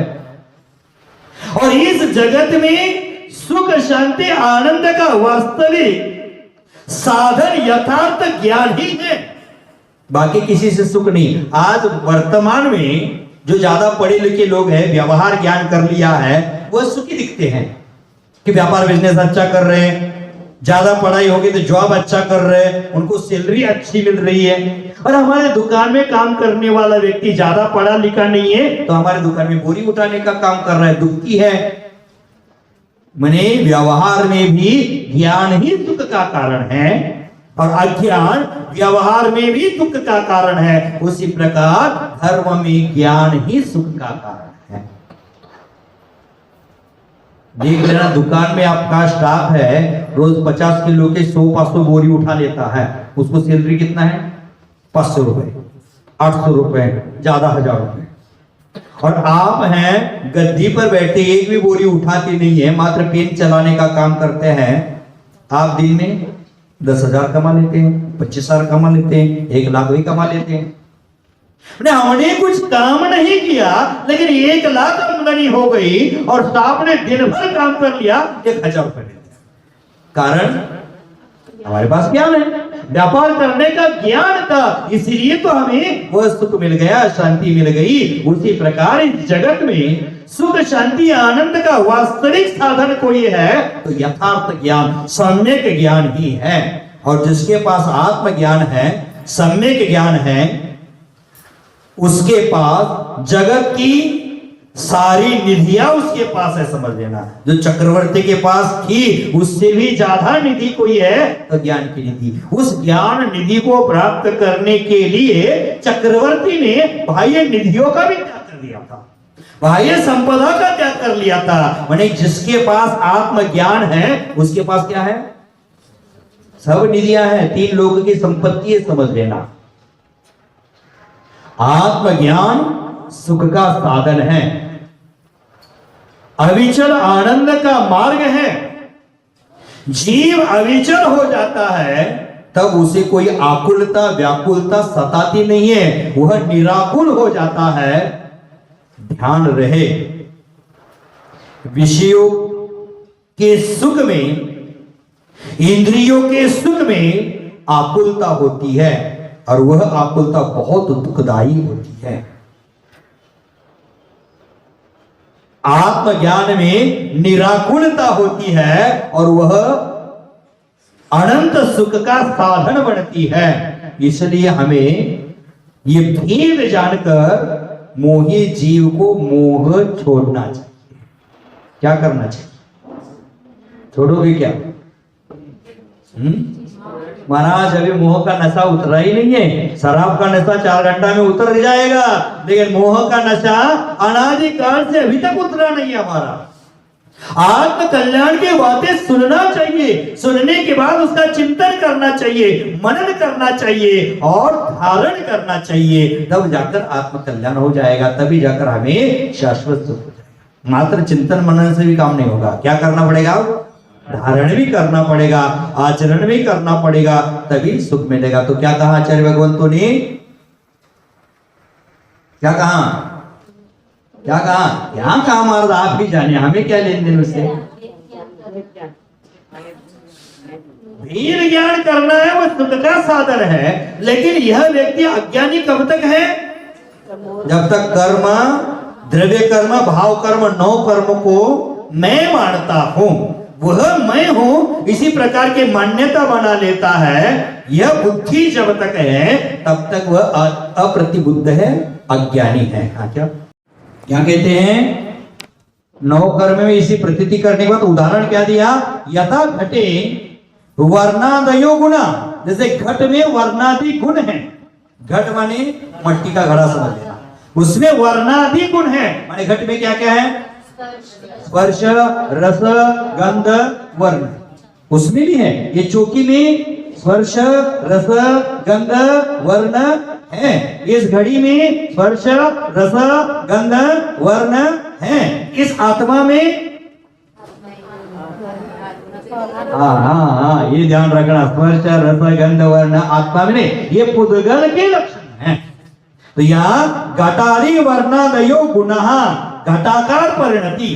और इस जगत में सुख शांति आनंद का वास्तविक साधन यथार्थ ज्ञान ही है, बाकी किसी से सुख नहीं। आज वर्तमान में जो ज्यादा पढ़े लिखे लोग हैं, व्यवहार ज्ञान कर लिया है, वह सुखी दिखते हैं कि व्यापार बिजनेस अच्छा कर रहे हैं, ज्यादा पढ़ाई होगी तो जॉब अच्छा कर रहे हैं, उनको सैलरी अच्छी मिल रही है। और हमारे दुकान में काम करने वाला व्यक्ति ज्यादा पढ़ा लिखा नहीं है तो हमारे दुकान में बोरी उठाने का काम कर रहा है, दुखी है। मने व्यवहार में भी ज्ञान ही सुख का कारण है और अज्ञान व्यवहार में भी दुख का कारण है। उसी प्रकार धर्म में ज्ञान ही सुख का कारण है। देख लेना, दुकान में आपका स्टाफ है, रोज 50 किलो के 100-500 बोरी उठा लेता है, उसको सैलरी कितना है? 500 रुपए, 800 रुपए, ज्यादा 1000 रुपए। और आप हैं गद्दी पर बैठे, एक भी बोरी उठाते नहीं है, मात्र पेन चलाने का काम करते हैं। आप दिन में 10,000 कमा लेते हैं, 25,000 कमा लेते हैं, 1 लाख भी कमा लेते हैं। हमने कुछ काम नहीं किया लेकिन 1 लाख आमदनी हो गई और स्टाफ ने दिन भर काम कर लिया, 1,000 रुपए देते हैं। कारण हमारे पास ज्ञान है, व्यापार करने का ज्ञान था, इसलिए तो हमें वह सुख मिल गया, शांति मिल गई। उसी प्रकार इस जगत में सुख शांति आनंद का वास्तविक साधन कोई है तो यथार्थ ज्ञान, सम्यक ज्ञान ही है। और जिसके पास आत्मज्ञान है, सम्यक ज्ञान है, उसके पास जगत की सारी निधियां उसके पास है, समझ लेना। जो चक्रवर्ती के पास थी उससे भी ज्यादा निधि कोई है तो ज्ञान की निधि। उस ज्ञान निधि को प्राप्त करने के लिए चक्रवर्ती ने बाह्य निधियों का भी त्याग कर दिया था, बाह्य संपदा का त्याग कर लिया था। माने जिसके पास आत्मज्ञान है उसके पास क्या है? सब निधियां हैं, 3 लोगों की संपत्ति है, समझ लेना। आत्मज्ञान सुख का साधन है, अविचल आनंद का मार्ग है। जीव अविचल हो जाता है तब उसे कोई आकुलता व्याकुलता सताती नहीं है, वह निराकुल हो जाता है। ध्यान रहे, विषयों के सुख में, इंद्रियों के सुख में आकुलता होती है और वह आकुलता बहुत दुखदायी होती है। आत्मज्ञान में निराकुलता होती है और वह अनंत सुख का साधन बनती है। इसलिए हमें ये भेद जानकर मोही जीव को मोह छोड़ना चाहिए। क्या करना चाहिए? छोड़ोगे क्या? महाराज अभी मोह का नशा उतरा ही नहीं है। शराब का नशा 4 घंटा में उतर जाएगा, लेकिन मोह का नशा अनादिकाल से अभी तक उतरा नहीं है हमारा। आत्म कल्याण की बातें सुनना चाहिए, सुनने के बाद उसका चिंतन करना चाहिए, मनन करना चाहिए और धारण करना चाहिए, तब जाकर आत्म कल्याण हो जाएगा, तभी जाकर हमें शाश्वत सुख हो जाएगा। मात्र चिंतन मनन से भी काम नहीं होगा। क्या करना पड़ेगा? धारण भी करना पड़ेगा, आचरण भी करना पड़ेगा, तभी सुख मिलेगा। तो क्या कहा आचार्य भगवंतों ने? क्या कहा? क्या कहा? क्या कहा महाराज? आप भी जाने, हमें क्या लेन देन उससे। धीर ज्ञान करना है, वो सुख का साधन है। लेकिन यह व्यक्ति अज्ञानी कब तक है? जब तक कर्म, द्रव्य कर्म, भाव कर्म, 9 कर्म को मैं मानता हूं, वह मैं हूं, इसी प्रकार की मान्यता बना लेता है, यह बुद्धि जब तक है तब तक वह अप्रतिबुद्ध है, अज्ञानी है। हाँ, क्या कहते हैं? नौ कर्म में इसी प्रतीति करने के बाद उदाहरण क्या दिया? यथा घटे वर्णादयो गुणा, जैसे घट में वर्णादि गुण है। घट माने मट्टी का घड़ा समझ लेना, उसमें वर्णादि गुण है। माने घट में क्या क्या है? स्पर्श, रस, गंध, वर्ण, उसमें भी है। ये चौकी में स्पर्श, रस, गंध, वर्ण है। इस घड़ी में स्पर्श, रस, गंध, वर्ण है। इस आत्मा में हाँ, ये ध्यान रखना, स्पर्श, रस, गंध, वर्ण आत्मा में नहीं, ये पुद्गल के लक्षण है। तो यहाँ घटादि वर्णादयो गुणः, घटाकार परिणति,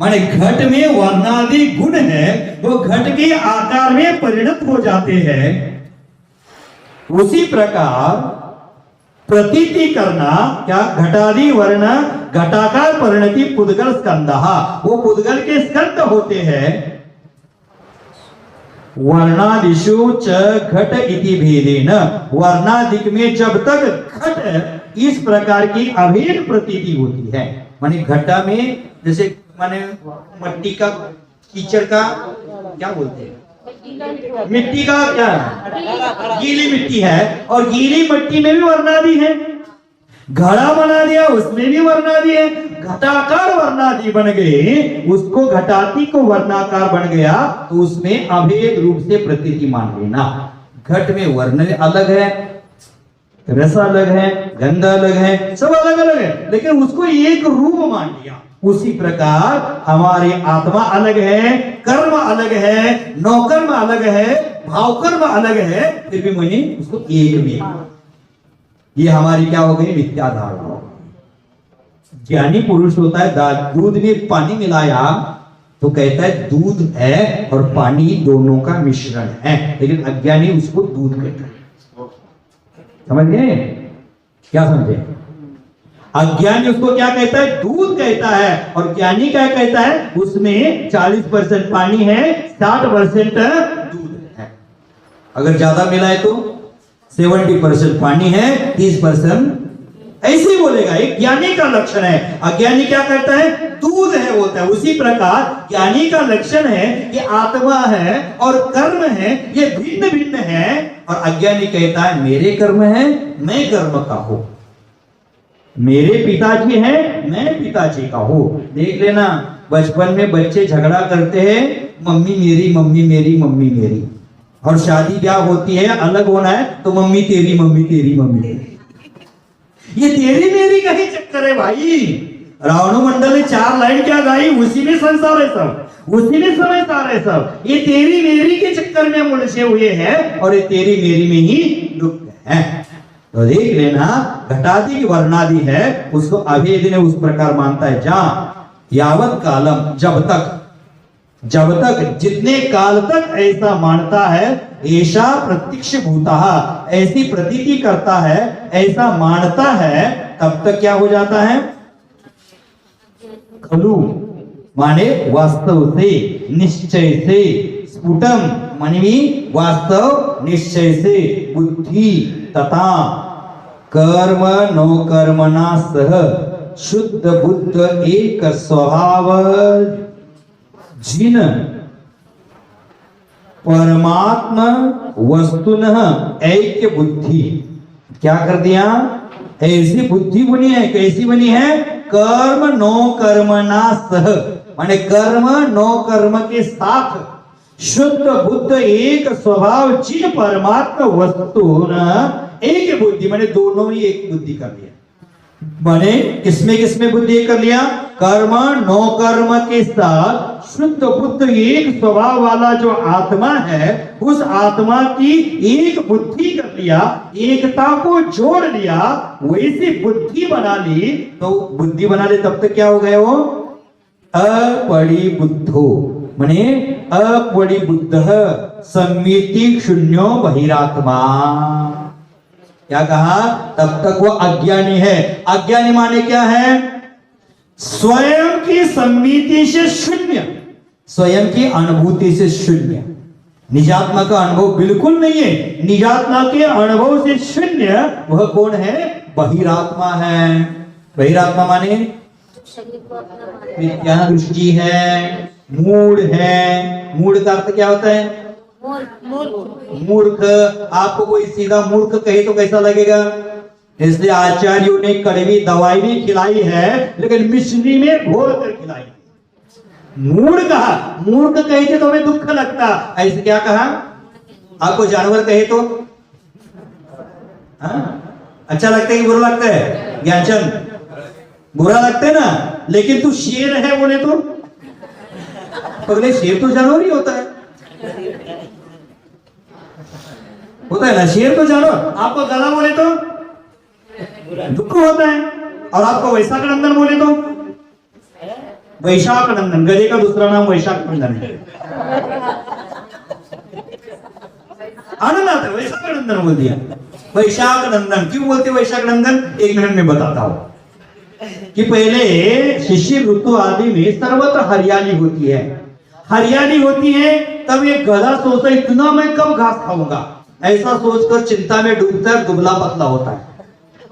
माने घट में वर्णादि गुण है, वो घट के आकार में परिणत हो जाते हैं। उसी प्रकार प्रतीति करना क्या? घटादि वर्ण घटाकार परिणति पुद्गल स्कंदः, वो पुद्गल के स्कंद होते हैं। वर्णादिषु च घट इति भेदेन, वर्णादिक में जब तक घट इस प्रकार की अभेद प्रतीति होती है, माने घटा में जैसे माने मट्टी का, कीचड़ का क्या बोलते हैं, मिट्टी का क्या, गीली मिट्टी है, और गीली मिट्टी में भी वर्णादि है। घड़ा बना दिया, उसमें भी वर्णादि है। घटाकार वर्णादि बन गए, उसको घटाती को वर्णाकार बन गया, तो उसमें अभेद रूप से प्रतीति मान लेना। घट में वर्ण अलग है, रस अलग है, गंध अलग है, सब अलग अलग है, लेकिन उसको एक रूप मान लिया। उसी प्रकार हमारी आत्मा अलग है, कर्म अलग है, नौकर्म अलग है, भावकर्म अलग है, फिर भी मैंने उसको एक में, ये हमारी क्या हो गई? मिथ्या धारणा। ज्ञानी पुरुष होता है, दूध में पानी मिलाया तो कहता है दूध है और पानी दोनों का मिश्रण है, लेकिन अज्ञानी उसको दूध कहता है। समझ गए? क्या समझे? अज्ञानी उसको क्या कहता है? दूध कहता है, और ज्ञानी क्या कहता है? उसमें 40% पानी है, 60% दूध है। अगर ज्यादा मिलाए तो 70% पानी है, 30% ऐसे ही बोलेगा। एक ज्ञानी का लक्षण है। अज्ञानी क्या करता है? दूध है बोलता है। उसी प्रकार ज्ञानी का लक्षण है कि आत्मा है और कर्म है, ये भिन्न भिन्न है, और अज्ञानी कहता है मेरे कर्म है, मैं कर्म का हूं, मेरे पिताजी हैं, मैं पिताजी का हूं। देख लेना, बचपन में बच्चे झगड़ा करते हैं, मम्मी मेरी, मम्मी मेरी, मम्मी मेरी, और शादी ब्याह होती है, अलग होना है तो मम्मी तेरी, मम्मी तेरी, मम्मी तेरी। ये तेरी मेरी का ही चक्कर है भाई। रावण मंडल ने 4 लाइन क्या गाई, उसी में संसार है सब, उसी में समझदार है सब। ये तेरी मेरी के चक्कर में उलझे हुए हैं, और ये तेरी मेरी में ही दुख है। तो देख लेना, घटादि की वर्णादि है, उसको अभेद ने उस प्रकार मानता है। जहां यावत कालम, जब तक जितने काल तक ऐसा मानता है, ऐसा प्रत्यक्ष भूता, ऐसी प्रतीति करता है, ऐसा मानता है, तब तक क्या हो जाता है? खलु माने वास्तव से, निश्चय से, स्फुटम माने वास्तव निश्चय से, बुद्धि तथा कर्म नो कर्मणा सह शुद्ध बुद्ध एक स्वभाव जिन परमात्मा वस्तुनः ऐक्य बुद्धि, क्या कर दिया? ऐसी बुद्धि बनी है। कैसी बनी है? कर्म नो कर्मणा सह, माने कर्म नो कर्म के साथ शुद्ध बुद्ध एक स्वभाव जिन परमात्मा वस्तुनः एक बुद्धि, माने दोनों ही एक बुद्धि कर लिया। माने किसमें बुद्धि कर लिया? कर्म नो कर्म के साथ शुद्ध बुद्ध एक स्वभाव वाला जो आत्मा है, उस आत्मा की एक बुद्धि कर लिया, एकता को जोड़ लिया, वैसी बुद्धि बना ली। तो बुद्धि बना ले तब तक क्या हो गए? वो अपड़ी बुद्धो, माने अपड़ी बुद्ध सम्मिति शून्यो बहिरात्मा। क्या कहा? तब तक वो अज्ञानी है। अज्ञानी माने क्या है? स्वयं की सम्मिति से शून्य, स्वयं की अनुभूति से शून्य। निजात्मा का अनुभव बिल्कुल नहीं है। निजात्मा के अनुभव से शून्य वह कौन है? बहिरात्मा है। बहिरात्मा माने मिथ्या दृष्टि है, मूढ़ है। मूढ़ का अर्थ क्या होता है? मूर्ख। आपको कोई सीधा मूर्ख कहे तो कैसा लगेगा? इसलिए आचार्यों ने कड़वी दवाई भी खिलाई है, लेकिन मिश्री में घोल कर खिलाई। मूढ़ कहा, मूर्ख कहे थे तो हमें दुख लगता। ऐसे क्या कहा? आपको जानवर कहे तो अच्छा लगता है कि बुरा लगता है? ज्ञानचंद, बुरा लगता है ना। लेकिन तू शेर है बोले तो पगले, शेर तो जानवर ही होता है ना। शेर तो जानवर। आपको गला बोले तो दुख होता है, और आपको वैशाख नंदन बोले तो वैशाख नंदन। गधे का दूसरा नाम वैशाख नंदन है। आनंद आता है, वैशाख नंदन बोल दिया। वैशाख नंदन क्यों बोलते वैशाख नंदन? एक मिनट में बताता हूं कि पहले शिशिर ऋतु आदि में सर्वत्र हरियाली होती है। हरियाली होती है तब ये गधा सोचता है इतना मैं कब घास खाऊंगा, ऐसा सोचकर चिंता में डूबता है, दुबला पतला होता है।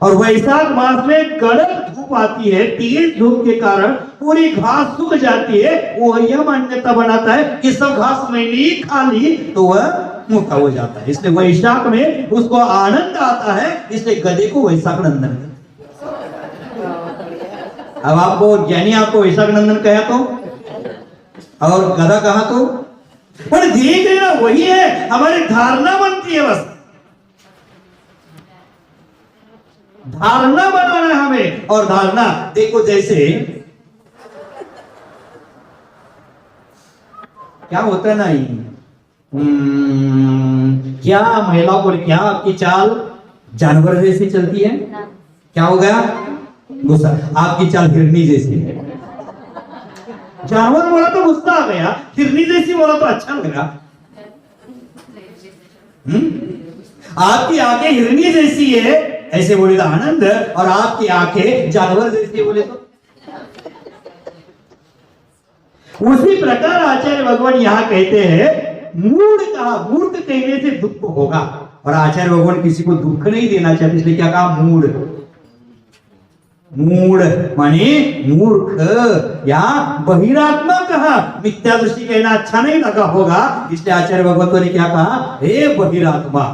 और वैशाख मास में कड़क धूप आती है, तेज धूप के कारण पूरी घास सूख जाती है। वो यह मान्यता बनाता है कि सब घास मैंने खा ली, तो वह मोटा हो जाता है। इसलिए वैशाख में उसको आनंद आता है, इसलिए गधे को वैशाख नंदन। अब आपको ज्ञानी आपको वैशाख नंदन कहा तो, और गधा कहा तो, पर देख रहे ना वही है, हमारी धारणा बनती है। बस धारणा बनाना है हमें। और धारणा देखो, जैसे क्या होता है ना, क्या महिलाओं को, क्या आपकी चाल जानवर जैसी चलती है? क्या हो गया? गुस्सा। आपकी चाल हिरनी जैसी है। जानवर बोला तो गुस्सा आ गया, हिरनी जैसी बोला तो अच्छा लगा। आपकी आंखें हिरनी जैसी है ऐसे बोले तो आनंद, और आपकी आंखें जानवर जैसी बोले तो। उसी प्रकार आचार्य भगवान यहां कहते हैं मूढ़ कहा, मूर्ख कहने से दुख होगा। और आचार्य भगवान किसी को दुख नहीं देना चाहते, इसलिए क्या कहा? मूढ़। मूढ़ माने मूर्ख या बहिरात्मा कहा। मिथ्या दृष्टि कहना अच्छा नहीं लगा होगा, इसलिए आचार्य भगवत ने क्या कहा? हे बहिरात्मा।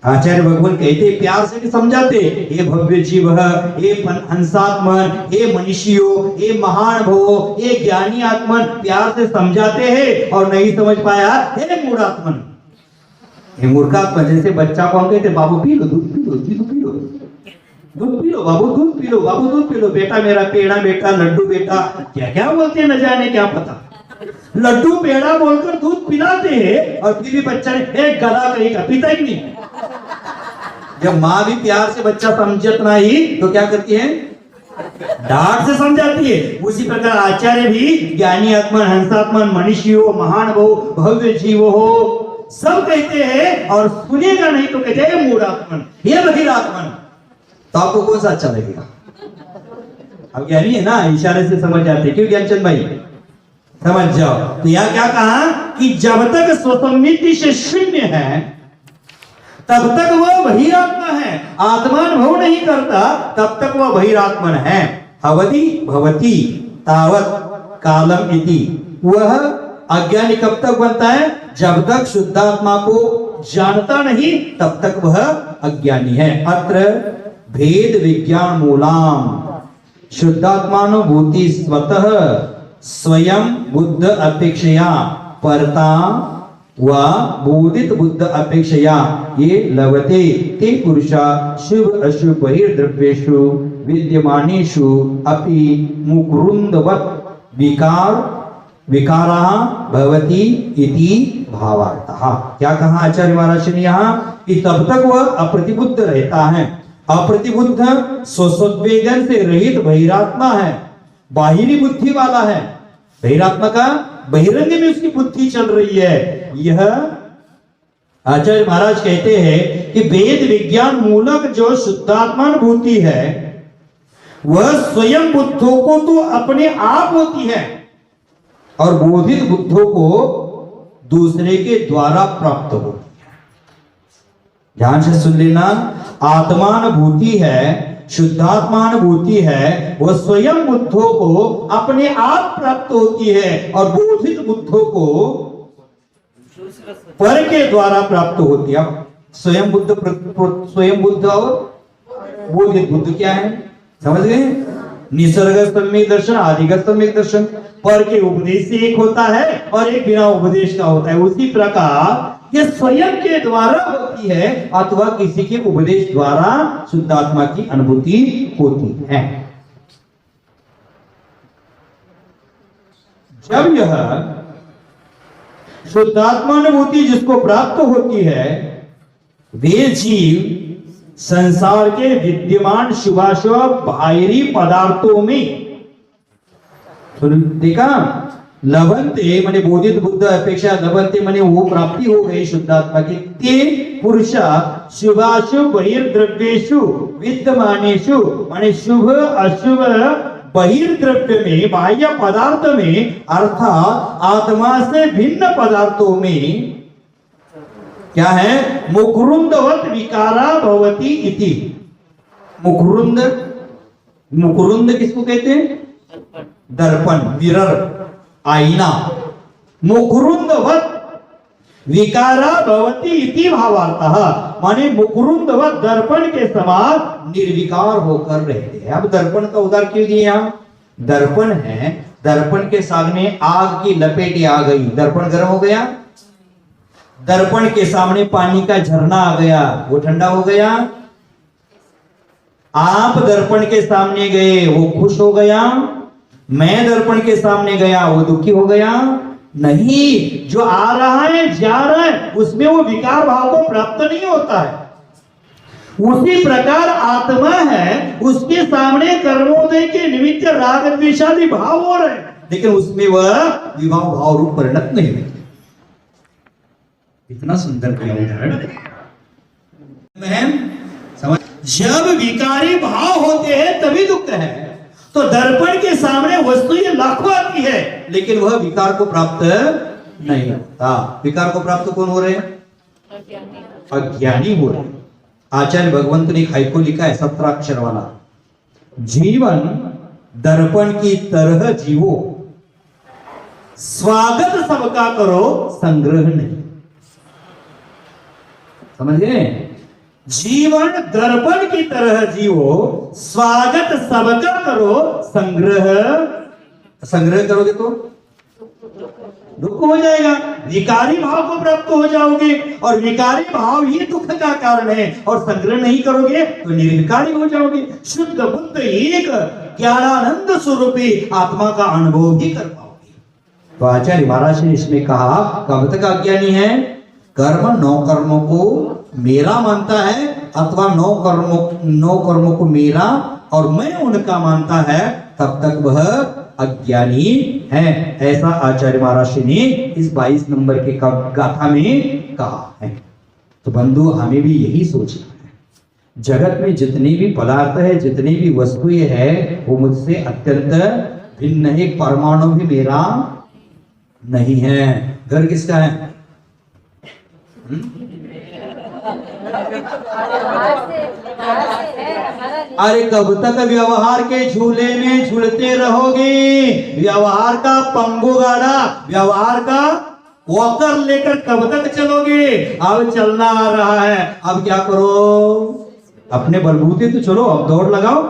आचार्य भगवान कहते, प्यार से भी समझाते, हे भव्य जीव, हे हंसात्मन, हे मनीषियो, हे महान भव, हे ज्ञानी आत्मन, प्यार से समझाते हैं। और नहीं समझ पाया, हे मूढ़ात्मन, हे मूर्खात्मन। जैसे बच्चा को हम कहते, बाबू पी लो दूध, पी लो दूध, पी लो दूध, पी लो बाबू, दूध पी लो बाबू, दूध पी लो बेटा, मेरा पेड़ा बेटा, लड्डू बेटा, क्या क्या बोलते हैं न जाने क्या पता। लड्डू पेड़ा बोलकर दूध पिलाते हैं, और फिर भी बच्चा एक गला कहेगा, पीता ही नहीं। जब माँ भी प्यार से बच्चा समझत नहीं तो क्या करती है? डांट से समझाती है। उसी प्रकार आचार्य भी ज्ञानी आत्मन, हंसात्मन, मनीषियो, महान भव, भव्य जीव हो, सब कहते हैं। और सुनेगा नहीं तो कहते हैं मूढ़ात्मन, ये बहिरात्मन। तो आपको कौन सा अच्छा लगेगा? अब ज्ञानी है ना, इशारे से समझ जाते। क्यों ज्ञानचंद भाई? समझ जाओ। तो यह क्या कहा कि जब तक स्वसम्मिति से शून्य है तब तक वह बहिरात्मा है। आत्मानुभव नहीं करता तब तक वह बहिरात्मन है। अवधि भवती तावत कालम इति। वह अज्ञानी कब तक बनता है? जब तक शुद्धात्मा को जानता नहीं तब तक वह अज्ञानी है। अत्र भेद विज्ञान मूलाम शुद्धात्मानुभूति स्वतः स्वयं बुद्ध अपेक्षया परता व बोधित बुद्ध अपेक्षया ये लभते ते पुरुषा शुभ अशुभ बहिर्द्रव्येषु विद्यमानेषु अपि मुकुरुन्दवत् विकारा भवति इति भावार्थः। क्या कहा आचार्य महाराज ने यहाँ कि तब तक वह अप्रतिबुद्ध रहता है। अप्रतिबुद्ध स्वसोद्वेगन से रहित बहिरात्मा है, बाहिरी बुद्धि वाला है। बहिरात्मा का बहिरंग में उसकी बुद्धि चल रही है। यह आचार्य महाराज कहते हैं कि वेद विज्ञान मूलक जो शुद्धात्मानुभूति है वह स्वयं बुद्धों को तो अपने आप होती है, और बोधित बुद्धों को दूसरे के द्वारा प्राप्त होती है। ध्यान से सुन लेना, आत्मानुभूति है, शुद्धात्मानुभूति है, वो स्वयं बुद्धों को अपने आप प्राप्त होती है और बोधित बुद्धों को पर के द्वारा प्राप्त होती है। स्वयं बुद्ध और बोधित बुद्ध क्या है, समझ गए? निसर्ग सम्यक दर्शन, आदिगत सम्यक दर्शन। पर के उपदेश से एक होता है और एक बिना उपदेश का होता है। उसी प्रकार ये स्वयं के द्वारा होती है अथवा किसी के उपदेश द्वारा शुद्धात्मा की अनुभूति होती है। जब यह शुद्धात्मानुभूति जिसको प्राप्त होती है, वे जीव संसार के विद्यमान शुभाशुभ बाहरी पदार्थों में, देखा, लभंते माने बोधित बुद्ध अपेक्षा लभंते माने वो प्राप्ति हो गई शुद्धात्मा की। ते पुरुषा शुभाशुभ बहिर्द्रव्येषु विद्यमानेषु माने शुभ अशुभ बहिर्द्रव्य में, बाह्य पदार्थ में, अर्थात आत्मा से भिन्न पदार्थों में क्या है, मुकुरुंदवत विकारा भवति इति। मुकुरुंद, मुकुरुंद किसको कहते हैं? दर्पण, मिरर, आईना। मुकुरुंदवत विकारा भवति इति भावार्थः, माने मुकुरुंदवत दर्पण के समान निर्विकार होकर रहते हैं। अब दर्पण का उदाहरण क्यों दिया? दर्पण है, दर्पण के सामने आग की लपेटें आ गई, दर्पण गर्म हो गया। दर्पण के सामने पानी का झरना आ गया, वो ठंडा हो गया। आप दर्पण के सामने गए, वो खुश हो गया। मैं दर्पण के सामने गया, वो दुखी हो गया। नहीं, जो आ रहा है जा रहा है उसमें वो विकार भाव को प्राप्त नहीं होता है। उसी प्रकार आत्मा है, उसके सामने कर्मोदय के निमित्त राग द्वेषादि भाव हो रहे हैं, लेकिन उसमें वह विभाव भाव रूप परिणत नहीं होते। इतना सुंदर किया उदाहरण समझ। जब विकारी भाव होते हैं तभी दुख है। तो दर्पण के सामने वस्तु ये लाखों आती है, लेकिन वह विकार को प्राप्त नहीं होता। विकार को प्राप्त कौन हो रहे हैं? अज्ञानी हो रहे। आचार्य भगवंत ने हाइको लिखा है 17 अक्षर वाला, जीवन दर्पण की तरह जीवो, स्वागत सबका करो, संग्रह नहीं। समझे? जीवन दर्पण की तरह जीवो, स्वागत सबका करो, संग्रह करोगे तो दुख हो जाएगा, विकारी भाव को प्राप्त हो जाओगे और विकारी भाव ही दुख का कारण है, और संग्रह नहीं करोगे तो निर्विकारी हो जाओगे। शुद्ध बुद्ध एक ज्ञानानंद स्वरूपी आत्मा का अनुभव ही कर पाओगे। तो आचार्य महाराज ने इसमें कहा, कब तक अज्ञानी है? कर्म नौ कर्मों को मेरा मानता है अथवा नौ कर्मों को मेरा और मैं उनका मानता है, तब तक वह अज्ञानी है। ऐसा आचार्य महाराज ने इस 22 नंबर के गाथा में कहा है। तो बंधु, हमें भी यही सोचना है। जगत में जितनी भी पदार्थ है, जितनी भी वस्तुएं है, वो मुझसे अत्यंत भिन्न है। परमाणु भी मेरा नहीं है। घर किसका है? अरे कब तक व्यवहार के झूले में झूलते रहोगे? व्यवहार का पंगु गाड़ा, व्यवहार का वॉकर लेकर कब तक चलोगे? अब चलना आ रहा है, अब क्या करो? अपने बलबूते तो चलो, अब दौड़ लगाओ,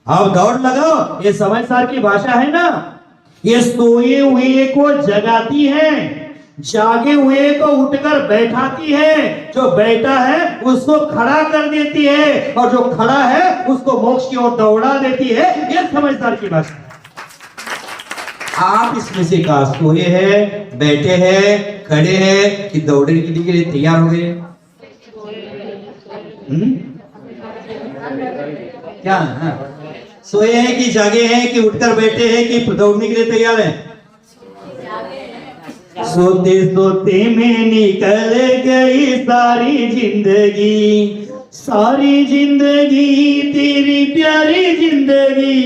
अब दौड़ लगाओ। ये समझदार की भाषा है ना। ये सोए हुए को जगाती है, जागे हुए को उठकर बैठाती है, जो बैठा है उसको खड़ा कर देती है, और जो खड़ा है उसको मोक्ष की ओर दौड़ा देती है। ये समझदार की भाषा है। आप इसमें से कहा सोए हैं, बैठे हैं, खड़े हैं कि दौड़ने के लिए तैयार हो गए? क्या है? सोए हैं कि जागे हैं कि उठकर बैठे हैं कि दौड़ने के लिए तैयार हैं? सोते सोते में निकल गई सारी जिंदगी, सारी जिंदगी तेरी प्यारी जिंदगी,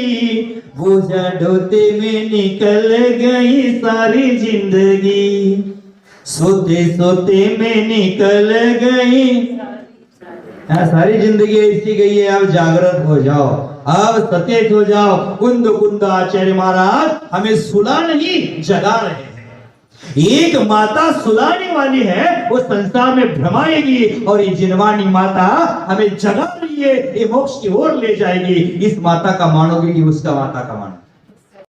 बोझा ढोते में निकल गई सारी जिंदगी, सोते सोते में निकल गई सारी जिंदगी ऐसी गई है। अब जागृत हो जाओ, अब सचेत हो जाओ। कुंद कुंद आचार्य महाराज हमें सुला नहीं जगा रहे हैं। एक माता सुलाने वाली है, वो संसार में भ्रमाएगी, और ये जिनवानी माता हमें जगा रही है, ये मोक्ष की ओर ले जाएगी। इस माता का मानोगे कि उसका माता का मानो?